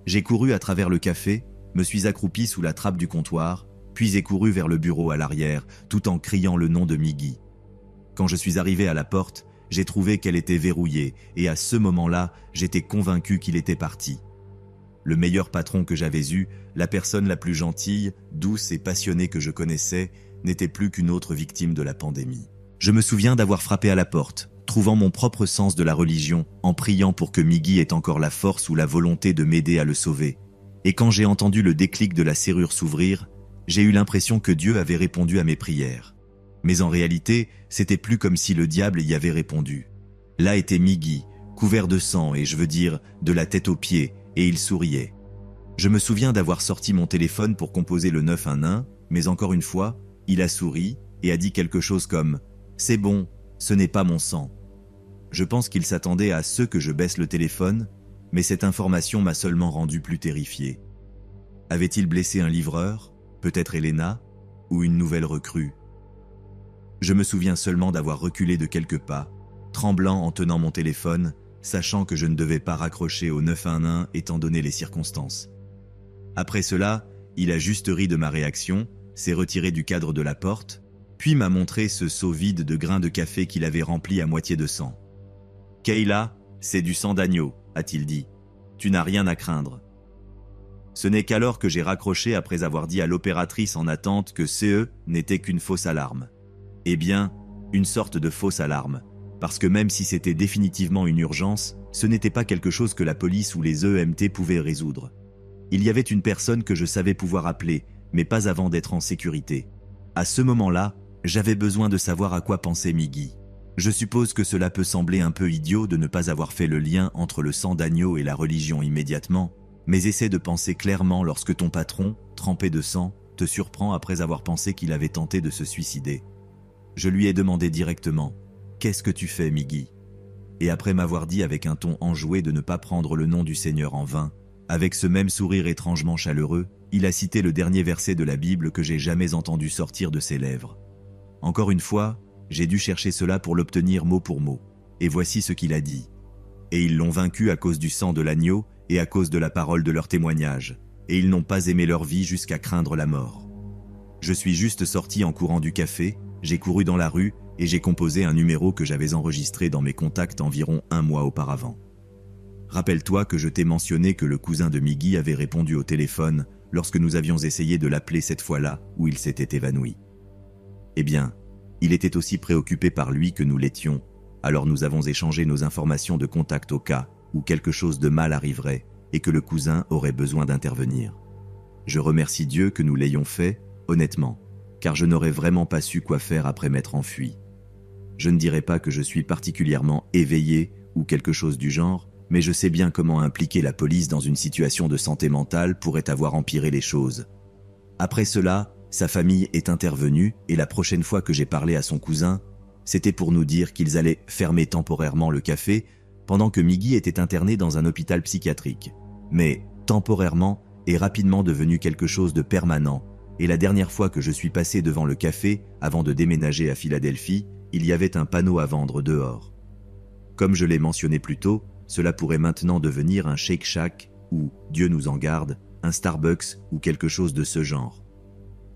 J'ai couru à travers le café, me suis accroupi sous la trappe du comptoir, puis ai couru vers le bureau à l'arrière, tout en criant le nom de Miggy. Quand je suis arrivé à la porte, j'ai trouvé qu'elle était verrouillée, et à ce moment-là, j'étais convaincu qu'il était parti. Le meilleur patron que j'avais eu, la personne la plus gentille, douce et passionnée que je connaissais, n'était plus qu'une autre victime de la pandémie. Je me souviens d'avoir frappé à la porte, trouvant mon propre sens de la religion, en priant pour que Miggy ait encore la force ou la volonté de m'aider à le sauver. Et quand j'ai entendu le déclic de la serrure s'ouvrir, j'ai eu l'impression que Dieu avait répondu à mes prières. Mais en réalité, c'était plus comme si le diable y avait répondu. Là était Miggy, couvert de sang et je veux dire, de la tête aux pieds, et il souriait. Je me souviens d'avoir sorti mon téléphone pour composer le 911, mais encore une fois, il a souri et a dit quelque chose comme « C'est bon, ce n'est pas mon sang ». Je pense qu'il s'attendait à ce que je baisse le téléphone, mais cette information m'a seulement rendu plus terrifié. Avait-il blessé un livreur, peut-être Helena, ou une nouvelle recrue? Je me souviens seulement d'avoir reculé de quelques pas, tremblant en tenant mon téléphone, sachant que je ne devais pas raccrocher au 911 étant donné les circonstances. Après cela, il a juste ri de ma réaction, s'est retiré du cadre de la porte, puis m'a montré ce seau vide de grains de café qu'il avait rempli à moitié de sang. « Kayla, c'est du sang d'agneau », a-t-il dit. « Tu n'as rien à craindre. » Ce n'est qu'alors que j'ai raccroché après avoir dit à l'opératrice en attente que CE n'était qu'une fausse alarme. Eh bien, une sorte de fausse alarme, parce que même si c'était définitivement une urgence, ce n'était pas quelque chose que la police ou les EMT pouvaient résoudre. Il y avait une personne que je savais pouvoir appeler, mais pas avant d'être en sécurité. À ce moment-là, j'avais besoin de savoir à quoi pensait Miggy. Je suppose que cela peut sembler un peu idiot de ne pas avoir fait le lien entre le sang d'agneau et la religion immédiatement, mais essaie de penser clairement lorsque ton patron, trempé de sang, te surprend après avoir pensé qu'il avait tenté de se suicider. Je lui ai demandé directement « Qu'est-ce que tu fais, Miggy ?» Et après m'avoir dit avec un ton enjoué de ne pas prendre le nom du Seigneur en vain, avec ce même sourire étrangement chaleureux, il a cité le dernier verset de la Bible que j'ai jamais entendu sortir de ses lèvres. Encore une fois, j'ai dû chercher cela pour l'obtenir mot pour mot. Et voici ce qu'il a dit. « Et ils l'ont vaincu à cause du sang de l'agneau et à cause de la parole de leur témoignage, et ils n'ont pas aimé leur vie jusqu'à craindre la mort. » Je suis juste sorti en courant du café, j'ai couru dans la rue et j'ai composé un numéro que j'avais enregistré dans mes contacts environ 1 mois auparavant. Rappelle-toi que je t'ai mentionné que le cousin de Miggy avait répondu au téléphone lorsque nous avions essayé de l'appeler cette fois-là où il s'était évanoui. Eh bien, il était aussi préoccupé par lui que nous l'étions, alors nous avons échangé nos informations de contact au cas où quelque chose de mal arriverait et que le cousin aurait besoin d'intervenir. Je remercie Dieu que nous l'ayons fait, honnêtement, car je n'aurais vraiment pas su quoi faire après m'être enfui. Je ne dirais pas que je suis particulièrement éveillé ou quelque chose du genre, mais je sais bien comment impliquer la police dans une situation de santé mentale pourrait avoir empiré les choses. Après cela, sa famille est intervenue et la prochaine fois que j'ai parlé à son cousin, c'était pour nous dire qu'ils allaient fermer temporairement le café pendant que Miggy était interné dans un hôpital psychiatrique. Mais temporairement est rapidement devenu quelque chose de permanent et la dernière fois que je suis passé devant le café avant de déménager à Philadelphie, il y avait un panneau à vendre dehors. Comme je l'ai mentionné plus tôt, cela pourrait maintenant devenir un Shake Shack ou, Dieu nous en garde, un Starbucks ou quelque chose de ce genre.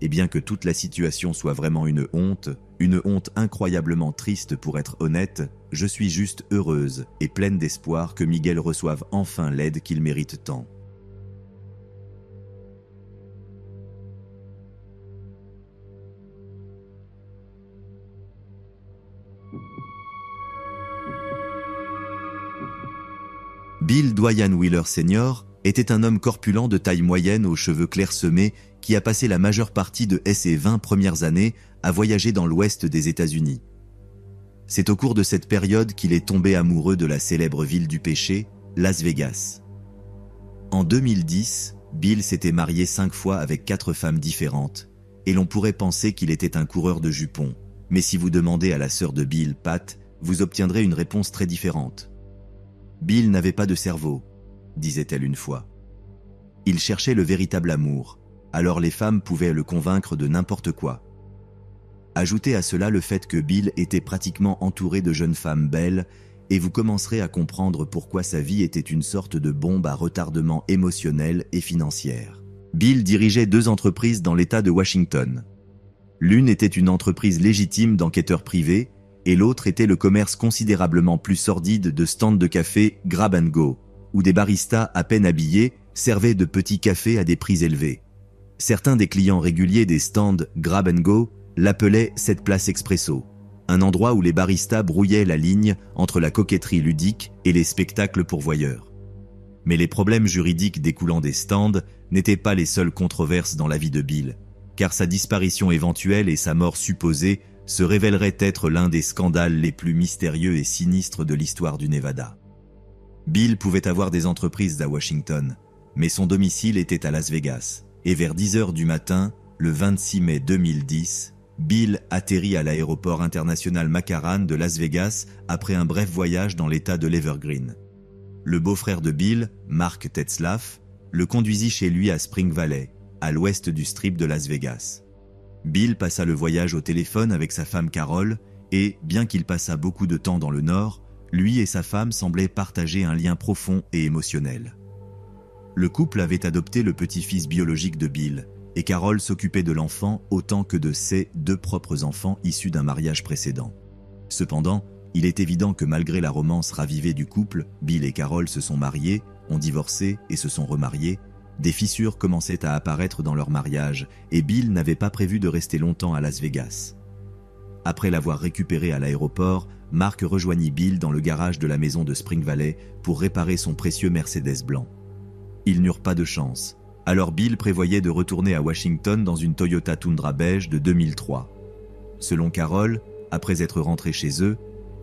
Et bien que toute la situation soit vraiment une honte incroyablement triste pour être honnête, je suis juste heureuse et pleine d'espoir que Miguel reçoive enfin l'aide qu'il mérite tant. Bill Dwyan Wheeler Sr. était un homme corpulent de taille moyenne aux cheveux clairsemés qui a passé la majeure partie de ses 20 premières années à voyager dans l'ouest des États-Unis. C'est au cours de cette période qu'il est tombé amoureux de la célèbre ville du péché, Las Vegas. En 2010, Bill s'était marié 5 fois avec 4 femmes différentes, et l'on pourrait penser qu'il était un coureur de jupons, mais si vous demandez à la sœur de Bill, Pat, vous obtiendrez une réponse très différente. Bill n'avait pas de cerveau, disait-elle une fois. Il cherchait le véritable amour, alors les femmes pouvaient le convaincre de n'importe quoi. Ajoutez à cela le fait que Bill était pratiquement entouré de jeunes femmes belles et vous commencerez à comprendre pourquoi sa vie était une sorte de bombe à retardement émotionnel et financière. Bill dirigeait 2 entreprises dans l'État de Washington. L'une était une entreprise légitime d'enquêteurs privés et l'autre était le commerce considérablement plus sordide de stands de café grab and go, où des baristas à peine habillés servaient de petits cafés à des prix élevés. Certains des clients réguliers des stands grab and go l'appelaient cette place expresso, un endroit où les baristas brouillaient la ligne entre la coquetterie ludique et les spectacles pour voyeurs. Mais les problèmes juridiques découlant des stands n'étaient pas les seules controverses dans la vie de Bill, car sa disparition éventuelle et sa mort supposée se révéleraient être l'un des scandales les plus mystérieux et sinistres de l'histoire du Nevada. Bill pouvait avoir des entreprises à Washington, mais son domicile était à Las Vegas, et vers 10h du matin, le 26 mai 2010, Bill atterrit à l'aéroport international McCarran de Las Vegas après un bref voyage dans l'état de l'Evergreen. Le beau-frère de Bill, Mark Tetzlaff, le conduisit chez lui à Spring Valley, à l'ouest du strip de Las Vegas. Bill passa le voyage au téléphone avec sa femme Carol et, bien qu'il passât beaucoup de temps dans le Nord, lui et sa femme semblaient partager un lien profond et émotionnel. Le couple avait adopté le petit-fils biologique de Bill et Carol s'occupait de l'enfant autant que de ses 2 propres enfants issus d'un mariage précédent. Cependant, il est évident que malgré la romance ravivée du couple, Bill et Carol se sont mariés, ont divorcé et se sont remariés. Des fissures commençaient à apparaître dans leur mariage et Bill n'avait pas prévu de rester longtemps à Las Vegas. Après l'avoir récupéré à l'aéroport, Mark rejoignit Bill dans le garage de la maison de Spring Valley pour réparer son précieux Mercedes blanc. Ils n'eurent pas de chance, alors Bill prévoyait de retourner à Washington dans une Toyota Tundra beige de 2003. Selon Carol, après être rentrés chez eux,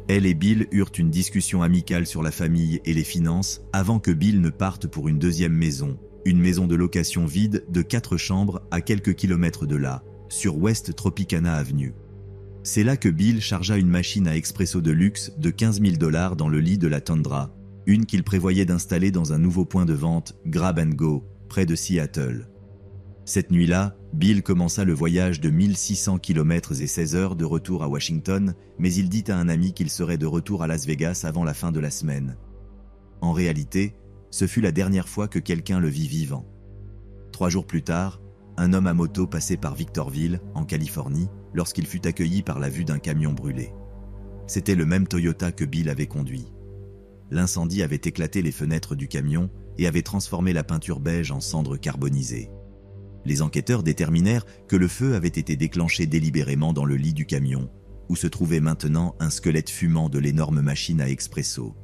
Elle et Bill eurent une discussion amicale sur la famille et les finances avant que Bill ne parte pour une deuxième maison, une maison de location vide de 4 chambres à quelques kilomètres de là, sur West Tropicana Avenue. C'est là que Bill chargea une machine à expresso de luxe de 15 000 $ dans le lit de la Tundra, une qu'il prévoyait d'installer dans un nouveau point de vente, Grab & Go, près de Seattle. Cette nuit-là, Bill commença le voyage de 1600 km et 16 heures de retour à Washington, mais il dit à un ami qu'il serait de retour à Las Vegas avant la fin de la semaine. En réalité, ce fut la dernière fois que quelqu'un le vit vivant. 3 jours plus tard, un homme à moto passait par Victorville, en Californie, lorsqu'il fut accueilli par la vue d'un camion brûlé. C'était le même Toyota que Bill avait conduit. L'incendie avait éclaté les fenêtres du camion et avait transformé la peinture beige en cendres carbonisées. Les enquêteurs déterminèrent que le feu avait été déclenché délibérément dans le lit du camion, où se trouvait maintenant un squelette fumant de l'énorme machine à expresso.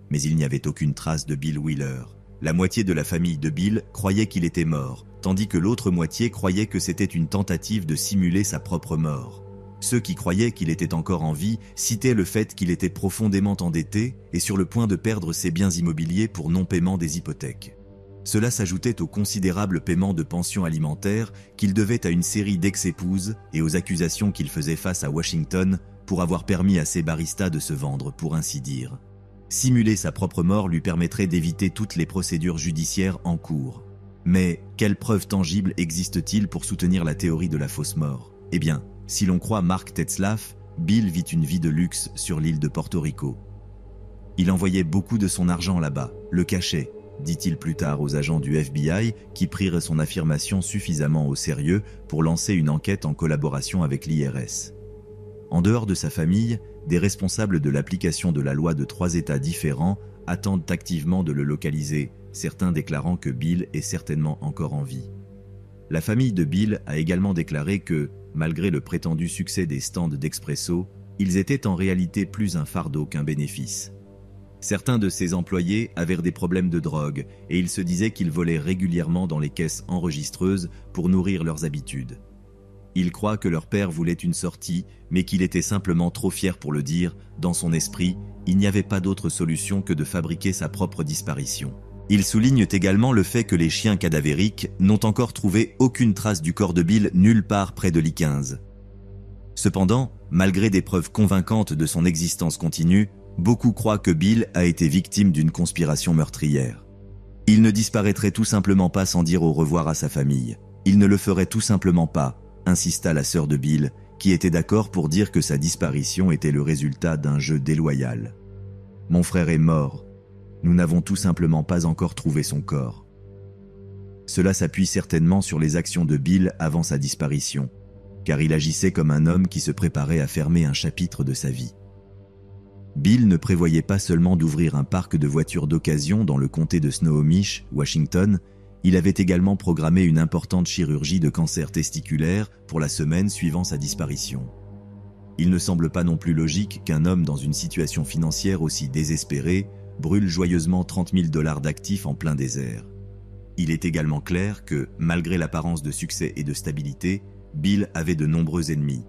Mais il n'y avait aucune trace de Bill Wheeler. La moitié de la famille de Bill croyait qu'il était mort, tandis que l'autre moitié croyait que c'était une tentative de simuler sa propre mort. Ceux qui croyaient qu'il était encore en vie citaient le fait qu'il était profondément endetté et sur le point de perdre ses biens immobiliers pour non-paiement des hypothèques. Cela s'ajoutait au considérable paiement de pensions alimentaires qu'il devait à une série d'ex-épouses et aux accusations qu'il faisait face à Washington pour avoir permis à ses baristas de se vendre, pour ainsi dire. Simuler sa propre mort lui permettrait d'éviter toutes les procédures judiciaires en cours. Mais quelles preuves tangibles existe-t-il pour soutenir la théorie de la fausse mort ? Eh bien, si l'on croit Mark Tetzlaff, Bill vit une vie de luxe sur l'île de Porto Rico. Il envoyait beaucoup de son argent là-bas, le cachait, dit-il plus tard aux agents du FBI qui prirent son affirmation suffisamment au sérieux pour lancer une enquête en collaboration avec l'IRS. En dehors de sa famille, des responsables de l'application de la loi de 3 États différents attendent activement de le localiser, certains déclarant que Bill est certainement encore en vie. La famille de Bill a également déclaré que, malgré le prétendu succès des stands d'expresso, ils étaient en réalité plus un fardeau qu'un bénéfice. Certains de ses employés avaient des problèmes de drogue et ils se disaient qu'ils volaient régulièrement dans les caisses enregistreuses pour nourrir leurs habitudes. Ils croient que leur père voulait une sortie, mais qu'il était simplement trop fier pour le dire. Dans son esprit, il n'y avait pas d'autre solution que de fabriquer sa propre disparition. Ils soulignent également le fait que les chiens cadavériques n'ont encore trouvé aucune trace du corps de Bill nulle part près de l'I-15. Cependant, malgré des preuves convaincantes de son existence continue, beaucoup croient que Bill a été victime d'une conspiration meurtrière. Il ne disparaîtrait tout simplement pas sans dire au revoir à sa famille. Il ne le ferait tout simplement pas, insista la sœur de Bill, qui était d'accord pour dire que sa disparition était le résultat d'un jeu déloyal. « Mon frère est mort. Nous n'avons tout simplement pas encore trouvé son corps. » Cela s'appuie certainement sur les actions de Bill avant sa disparition, car il agissait comme un homme qui se préparait à fermer un chapitre de sa vie. Bill ne prévoyait pas seulement d'ouvrir un parc de voitures d'occasion dans le comté de Snohomish, Washington, il avait également programmé une importante chirurgie de cancer testiculaire pour la semaine suivant sa disparition. Il ne semble pas non plus logique qu'un homme dans une situation financière aussi désespérée brûle joyeusement 30 000 $ d'actifs en plein désert. Il est également clair que, malgré l'apparence de succès et de stabilité, Bill avait de nombreux ennemis.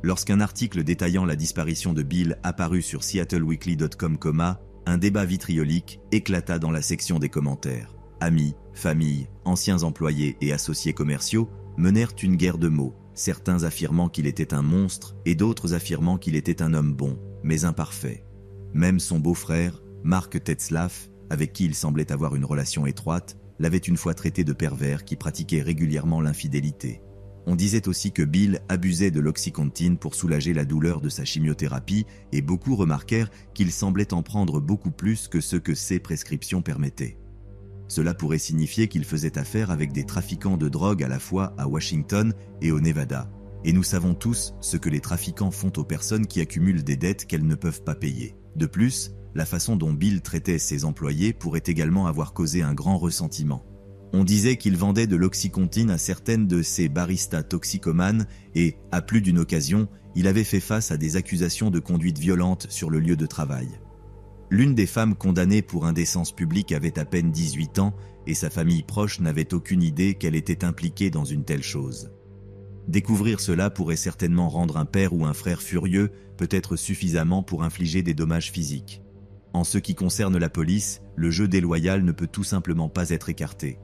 Lorsqu'un article détaillant la disparition de Bill apparut sur SeattleWeekly.com, un débat vitriolique éclata dans la section des commentaires. Amis, familles, anciens employés et associés commerciaux menèrent une guerre de mots, certains affirmant qu'il était un monstre et d'autres affirmant qu'il était un homme bon, mais imparfait. Même son beau-frère, Mark Tetzlaff, avec qui il semblait avoir une relation étroite, l'avait une fois traité de pervers qui pratiquait régulièrement l'infidélité. On disait aussi que Bill abusait de l'Oxycontin pour soulager la douleur de sa chimiothérapie et beaucoup remarquèrent qu'il semblait en prendre beaucoup plus que ce que ses prescriptions permettaient. Cela pourrait signifier qu'il faisait affaire avec des trafiquants de drogue à la fois à Washington et au Nevada. Et nous savons tous ce que les trafiquants font aux personnes qui accumulent des dettes qu'elles ne peuvent pas payer. De plus, la façon dont Bill traitait ses employés pourrait également avoir causé un grand ressentiment. On disait qu'il vendait de l'Oxycontin à certaines de ses baristas toxicomanes et, à plus d'une occasion, il avait fait face à des accusations de conduite violente sur le lieu de travail. L'une des femmes condamnées pour indécence publique avait à peine 18 ans et sa famille proche n'avait aucune idée qu'elle était impliquée dans une telle chose. Découvrir cela pourrait certainement rendre un père ou un frère furieux, peut-être suffisamment pour infliger des dommages physiques. En ce qui concerne la police, le jeu déloyal ne peut tout simplement pas être écarté.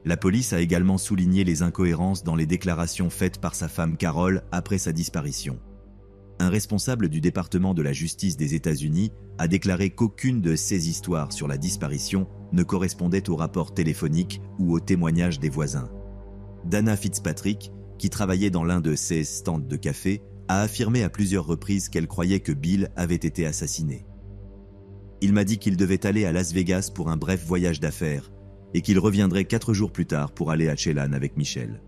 La police a également souligné les incohérences dans les déclarations faites par sa femme Carol après sa disparition. Un responsable du département de la justice des États-Unis a déclaré qu'aucune de ces histoires sur la disparition ne correspondait au rapport téléphonique ou au témoignage des voisins. Dana Fitzpatrick, qui travaillait dans l'un de ces stands de café, a affirmé à plusieurs reprises qu'elle croyait que Bill avait été assassiné. Il m'a dit qu'il devait aller à Las Vegas pour un bref voyage d'affaires et qu'il reviendrait 4 jours plus tard pour aller à Chelan avec Michelle.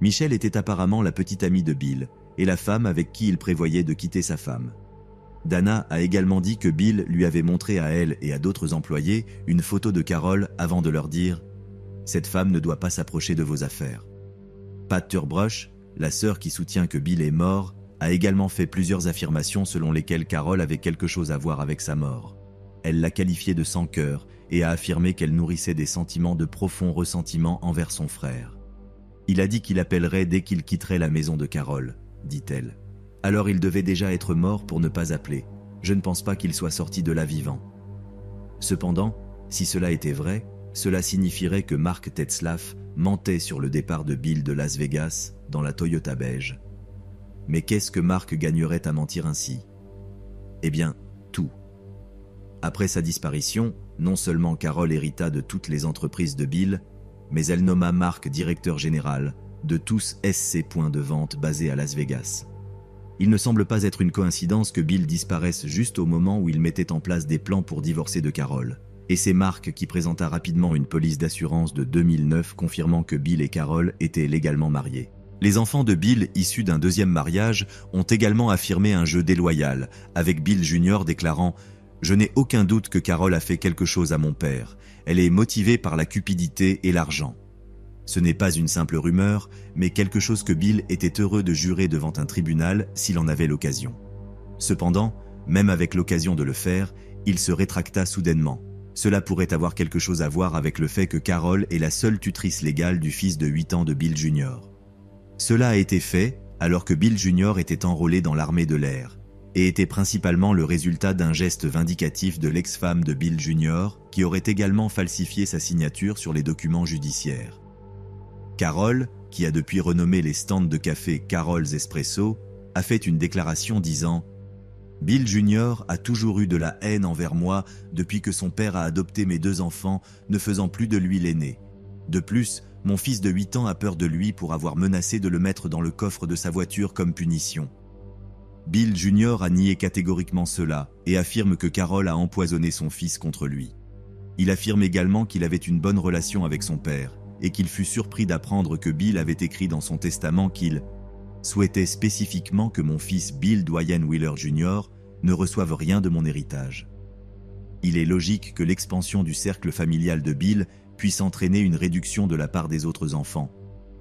Michelle était apparemment la petite amie de Bill et la femme avec qui il prévoyait de quitter sa femme. Dana a également dit que Bill lui avait montré à elle et à d'autres employés une photo de Carol avant de leur dire « Cette femme ne doit pas s'approcher de vos affaires ». Pat Turbrush, la sœur qui soutient que Bill est mort, a également fait plusieurs affirmations selon lesquelles Carol avait quelque chose à voir avec sa mort. Elle l'a qualifiée de sans-cœur et a affirmé qu'elle nourrissait des sentiments de profond ressentiment envers son frère. Il a dit qu'il appellerait dès qu'il quitterait la maison de Carol, dit-elle. Alors il devait déjà être mort pour ne pas appeler. Je ne pense pas qu'il soit sorti de là vivant. Cependant, si cela était vrai, cela signifierait que Mark Tetzlaff mentait sur le départ de Bill de Las Vegas dans la Toyota beige. Mais qu'est-ce que Mark gagnerait à mentir ainsi? Eh bien, tout. Après sa disparition, non seulement Carol hérita de toutes les entreprises de Bill, mais elle nomma Mark directeur général de tous SC points de vente basés à Las Vegas. Il ne semble pas être une coïncidence que Bill disparaisse juste au moment où il mettait en place des plans pour divorcer de Carol. Et c'est Mark qui présenta rapidement une police d'assurance de 2009 confirmant que Bill et Carol étaient légalement mariés. Les enfants de Bill, issus d'un deuxième mariage, ont également affirmé un jeu déloyal, avec Bill Jr. déclarant « Je n'ai aucun doute que Carol a fait quelque chose à mon père. Elle est motivée par la cupidité et l'argent. » Ce n'est pas une simple rumeur, mais quelque chose que Bill était heureux de jurer devant un tribunal s'il en avait l'occasion. Cependant, même avec l'occasion de le faire, il se rétracta soudainement. Cela pourrait avoir quelque chose à voir avec le fait que Carol est la seule tutrice légale du fils de 8 ans de Bill Jr. Cela a été fait alors que Bill Jr. était enrôlé dans l'armée de l'air et était principalement le résultat d'un geste vindicatif de l'ex-femme de Bill Jr. qui aurait également falsifié sa signature sur les documents judiciaires. Carol, qui a depuis renommé les stands de café Carol's Espresso, a fait une déclaration disant « Bill Jr. a toujours eu de la haine envers moi depuis que son père a adopté mes 2 enfants, ne faisant plus de lui l'aîné. De plus, mon fils de 8 ans a peur de lui pour avoir menacé de le mettre dans le coffre de sa voiture comme punition. » Bill Jr. a nié catégoriquement cela et affirme que Carol a empoisonné son fils contre lui. Il affirme également qu'il avait une bonne relation avec son père et qu'il fut surpris d'apprendre que Bill avait écrit dans son testament qu'il souhaitait spécifiquement que mon fils Bill Dwayne Wheeler Jr. ne reçoive rien de mon héritage. Il est logique que l'expansion du cercle familial de Bill puisse entraîner une réduction de la part des autres enfants,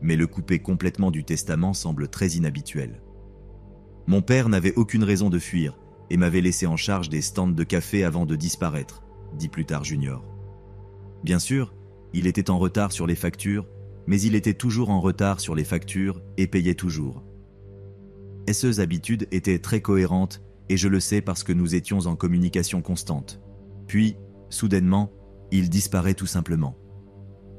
mais le couper complètement du testament semble très inhabituel. Mon père n'avait aucune raison de fuir et m'avait laissé en charge des stands de café avant de disparaître, dit plus tard Junior. Bien sûr, il était en retard sur les factures, mais il était toujours en retard sur les factures et payait toujours. Ces habitudes étaient très cohérentes et je le sais parce que nous étions en communication constante. Puis, soudainement, il disparaît tout simplement.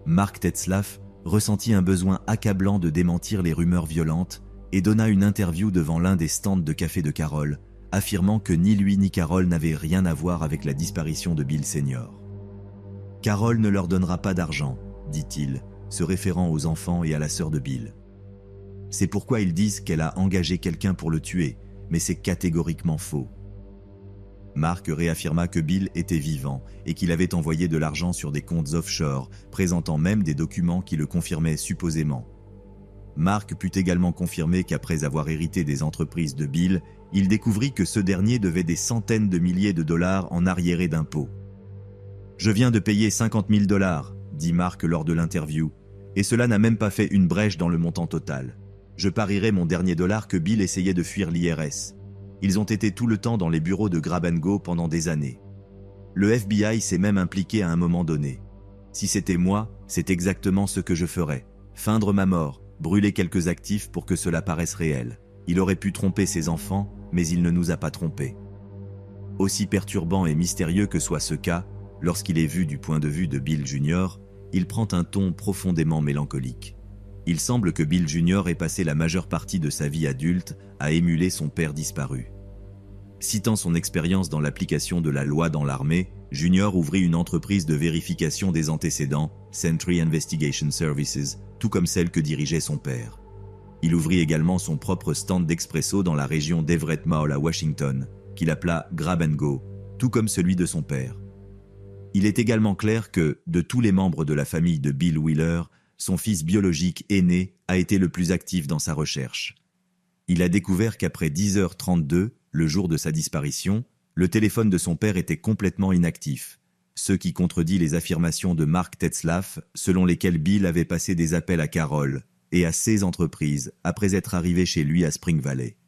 Mark Tetzlaff ressentit un besoin accablant de démentir les rumeurs violentes et donna une interview devant l'un des stands de café de Carol, affirmant que ni lui ni Carol n'avaient rien à voir avec la disparition de Bill Senior. « Carol ne leur donnera pas d'argent, dit-il, se référant aux enfants et à la sœur de Bill. C'est pourquoi ils disent qu'elle a engagé quelqu'un pour le tuer, mais c'est catégoriquement faux. » Mark réaffirma que Bill était vivant et qu'il avait envoyé de l'argent sur des comptes offshore, présentant même des documents qui le confirmaient supposément. Mark put également confirmer qu'après avoir hérité des entreprises de Bill, il découvrit que ce dernier devait des centaines de milliers de dollars en arriérés d'impôts. « Je viens de payer 50 000 $, dit Mark lors de l'interview, et cela n'a même pas fait une brèche dans le montant total. Je parierais mon dernier dollar que Bill essayait de fuir l'IRS. Ils ont été tout le temps dans les bureaux de Grab & Go pendant des années. Le FBI s'est même impliqué à un moment donné. Si c'était moi, c'est exactement ce que je ferais. Feindre ma mort, brûler quelques actifs pour que cela paraisse réel. Il aurait pu tromper ses enfants, mais il ne nous a pas trompés. Aussi perturbant et mystérieux que soit ce cas, lorsqu'il est vu du point de vue de Bill Jr., il prend un ton profondément mélancolique. Il semble que Bill Jr. ait passé la majeure partie de sa vie adulte à émuler son père disparu. Citant son expérience dans l'application de la loi dans l'armée, Junior ouvrit une entreprise de vérification des antécédents, Sentry Investigation Services, tout comme celle que dirigeait son père. Il ouvrit également son propre stand d'expresso dans la région d'Everett Mall à Washington, qu'il appela Grab and Go, tout comme celui de son père. Il est également clair que, de tous les membres de la famille de Bill Wheeler, son fils biologique aîné a été le plus actif dans sa recherche. Il a découvert qu'après 10h32, le jour de sa disparition, le téléphone de son père était complètement inactif, ce qui contredit les affirmations de Mark Tetzlaff selon lesquelles Bill avait passé des appels à Carol et à ses entreprises après être arrivé chez lui à Spring Valley.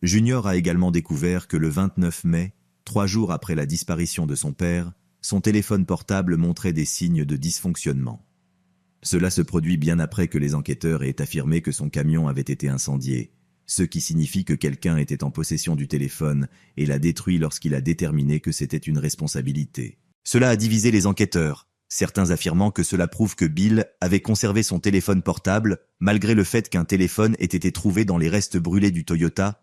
Junior a également découvert que le 29 mai, 3 jours après la disparition de son père, son téléphone portable montrait des signes de dysfonctionnement. Cela se produit bien après que les enquêteurs aient affirmé que son camion avait été incendié, ce qui signifie que quelqu'un était en possession du téléphone et l'a détruit lorsqu'il a déterminé que c'était une responsabilité. Cela a divisé les enquêteurs, certains affirmant que cela prouve que Bill avait conservé son téléphone portable malgré le fait qu'un téléphone ait été trouvé dans les restes brûlés du Toyota,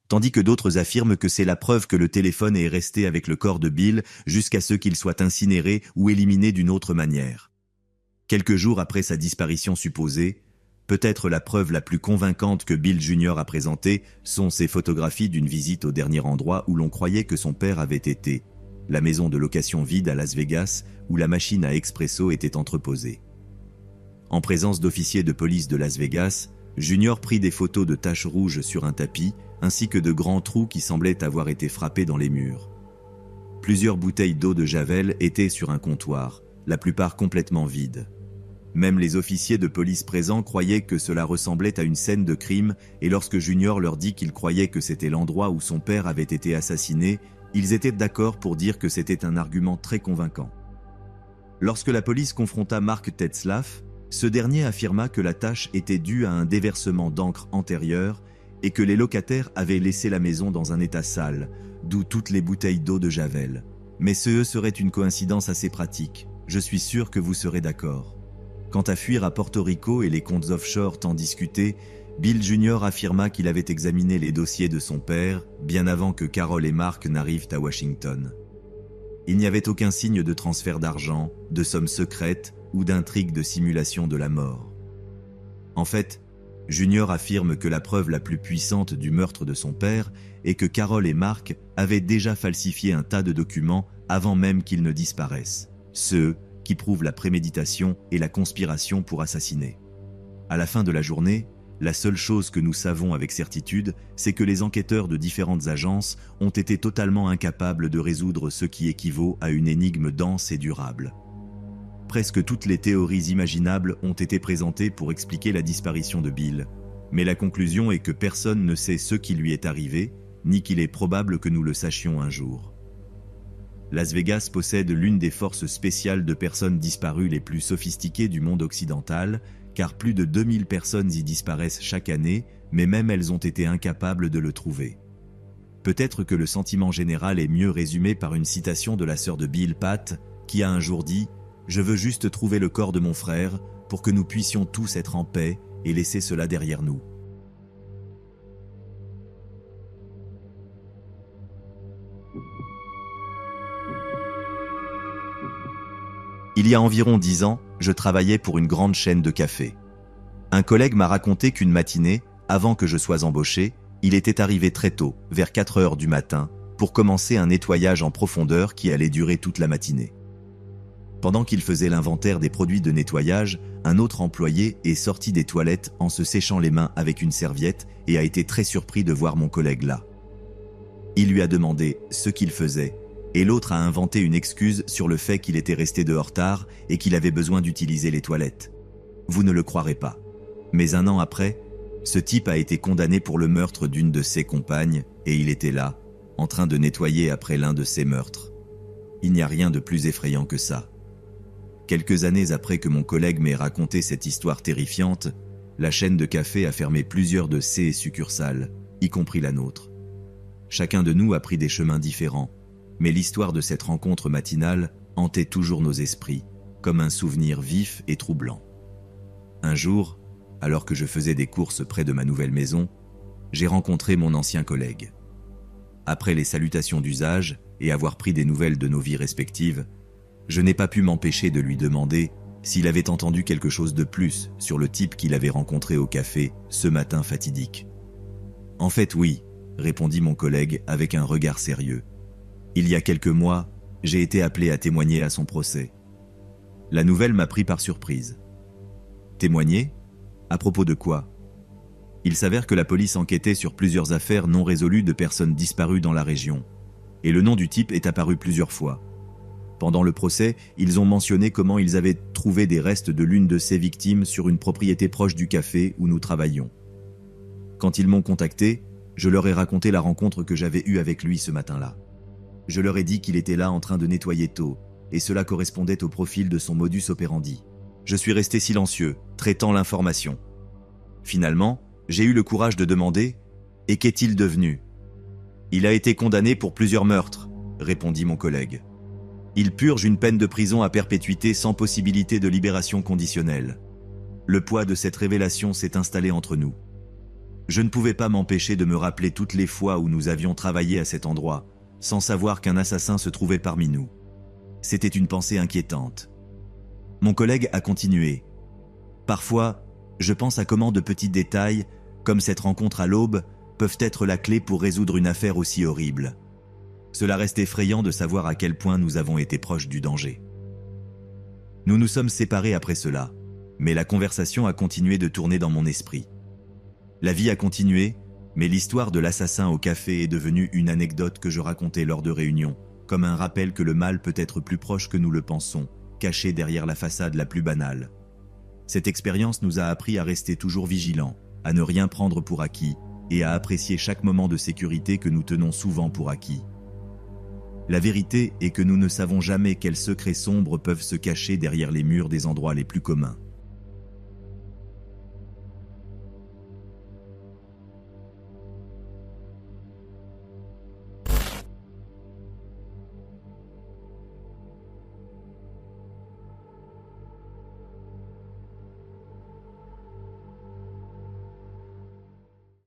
tandis que d'autres affirment que c'est la preuve que le téléphone est resté avec le corps de Bill jusqu'à ce qu'il soit incinéré ou éliminé d'une autre manière. Quelques jours après sa disparition supposée, peut-être la preuve la plus convaincante que Bill Jr. a présentée sont ces photographies d'une visite au dernier endroit où l'on croyait que son père avait été, la maison de location vide à Las Vegas où la machine à expresso était entreposée. En présence d'officiers de police de Las Vegas, Junior prit des photos de taches rouges sur un tapis ainsi que de grands trous qui semblaient avoir été frappés dans les murs. Plusieurs bouteilles d'eau de Javel étaient sur un comptoir, la plupart complètement vides. Même les officiers de police présents croyaient que cela ressemblait à une scène de crime et lorsque Junior leur dit qu'il croyait que c'était l'endroit où son père avait été assassiné, ils étaient d'accord pour dire que c'était un argument très convaincant. Lorsque la police confronta Mark Tetzlaff, ce dernier affirma que la tache était due à un déversement d'encre antérieur et que les locataires avaient laissé la maison dans un état sale, d'où toutes les bouteilles d'eau de Javel. Mais ce serait une coïncidence assez pratique, je suis sûr que vous serez d'accord. Quant à fuir à Porto Rico et les comptes offshore tant discutés, Bill Jr. affirma qu'il avait examiné les dossiers de son père bien avant que Carol et Mark n'arrivent à Washington. Il n'y avait aucun signe de transfert d'argent, de sommes secrètes ou d'intrigue de simulation de la mort. En fait, Junior affirme que la preuve la plus puissante du meurtre de son père est que Carol et Mark avaient déjà falsifié un tas de documents avant même qu'ils ne disparaissent, ceux qui prouvent la préméditation et la conspiration pour assassiner. À la fin de la journée, la seule chose que nous savons avec certitude, c'est que les enquêteurs de différentes agences ont été totalement incapables de résoudre ce qui équivaut à une énigme dense et durable. Presque toutes les théories imaginables ont été présentées pour expliquer la disparition de Bill, mais la conclusion est que personne ne sait ce qui lui est arrivé, ni qu'il est probable que nous le sachions un jour. Las Vegas possède l'une des forces spéciales de personnes disparues les plus sophistiquées du monde occidental, car plus de 2000 personnes y disparaissent chaque année, mais même elles ont été incapables de le trouver. Peut-être que le sentiment général est mieux résumé par une citation de la sœur de Bill, Pat, qui a un jour dit « Je veux juste trouver le corps de mon frère pour que nous puissions tous être en paix et laisser cela derrière nous. » Il y a environ 10 ans, je travaillais pour une grande chaîne de café. Un collègue m'a raconté qu'une matinée, avant que je sois embauché, il était arrivé très tôt, vers 4 heures du matin, pour commencer un nettoyage en profondeur qui allait durer toute la matinée. Pendant qu'il faisait l'inventaire des produits de nettoyage, un autre employé est sorti des toilettes en se séchant les mains avec une serviette et a été très surpris de voir mon collègue là. Il lui a demandé ce qu'il faisait, et l'autre a inventé une excuse sur le fait qu'il était resté dehors tard et qu'il avait besoin d'utiliser les toilettes. Vous ne le croirez pas. Mais 1 an après, ce type a été condamné pour le meurtre d'une de ses compagnes et il était là, en train de nettoyer après l'un de ses meurtres. Il n'y a rien de plus effrayant que ça. Quelques années après que mon collègue m'ait raconté cette histoire terrifiante, la chaîne de café a fermé plusieurs de ses succursales, y compris la nôtre. Chacun de nous a pris des chemins différents, mais l'histoire de cette rencontre matinale hantait toujours nos esprits, comme un souvenir vif et troublant. Un jour, alors que je faisais des courses près de ma nouvelle maison, j'ai rencontré mon ancien collègue. Après les salutations d'usage et avoir pris des nouvelles de nos vies respectives, je n'ai pas pu m'empêcher de lui demander s'il avait entendu quelque chose de plus sur le type qu'il avait rencontré au café ce matin fatidique. « En fait, oui », répondit mon collègue avec un regard sérieux. « Il y a quelques mois, j'ai été appelé à témoigner à son procès. La nouvelle m'a pris par surprise. » « Témoigner ? À propos de quoi ? » Il s'avère que la police enquêtait sur plusieurs affaires non résolues de personnes disparues dans la région, et le nom du type est apparu plusieurs fois. Pendant le procès, ils ont mentionné comment ils avaient trouvé des restes de l'une de ces victimes sur une propriété proche du café où nous travaillions. Quand ils m'ont contacté, je leur ai raconté la rencontre que j'avais eue avec lui ce matin-là. Je leur ai dit qu'il était là en train de nettoyer tôt, et cela correspondait au profil de son modus operandi. Je suis resté silencieux, traitant l'information. Finalement, j'ai eu le courage de demander « Et qu'est-il devenu ?» « Il a été condamné pour plusieurs meurtres, » répondit mon collègue. « Il purge une peine de prison à perpétuité sans possibilité de libération conditionnelle. » Le poids de cette révélation s'est installé entre nous. Je ne pouvais pas m'empêcher de me rappeler toutes les fois où nous avions travaillé à cet endroit, sans savoir qu'un assassin se trouvait parmi nous. C'était une pensée inquiétante. Mon collègue a continué. « Parfois, je pense à comment de petits détails, comme cette rencontre à l'aube, peuvent être la clé pour résoudre une affaire aussi horrible. Cela reste effrayant de savoir à quel point nous avons été proches du danger. » Nous nous sommes séparés après cela, mais la conversation a continué de tourner dans mon esprit. La vie a continué, mais l'histoire de l'assassin au café est devenue une anecdote que je racontais lors de réunions, comme un rappel que le mal peut être plus proche que nous le pensons, caché derrière la façade la plus banale. Cette expérience nous a appris à rester toujours vigilants, à ne rien prendre pour acquis et à apprécier chaque moment de sécurité que nous tenons souvent pour acquis. La vérité est que nous ne savons jamais quels secrets sombres peuvent se cacher derrière les murs des endroits les plus communs.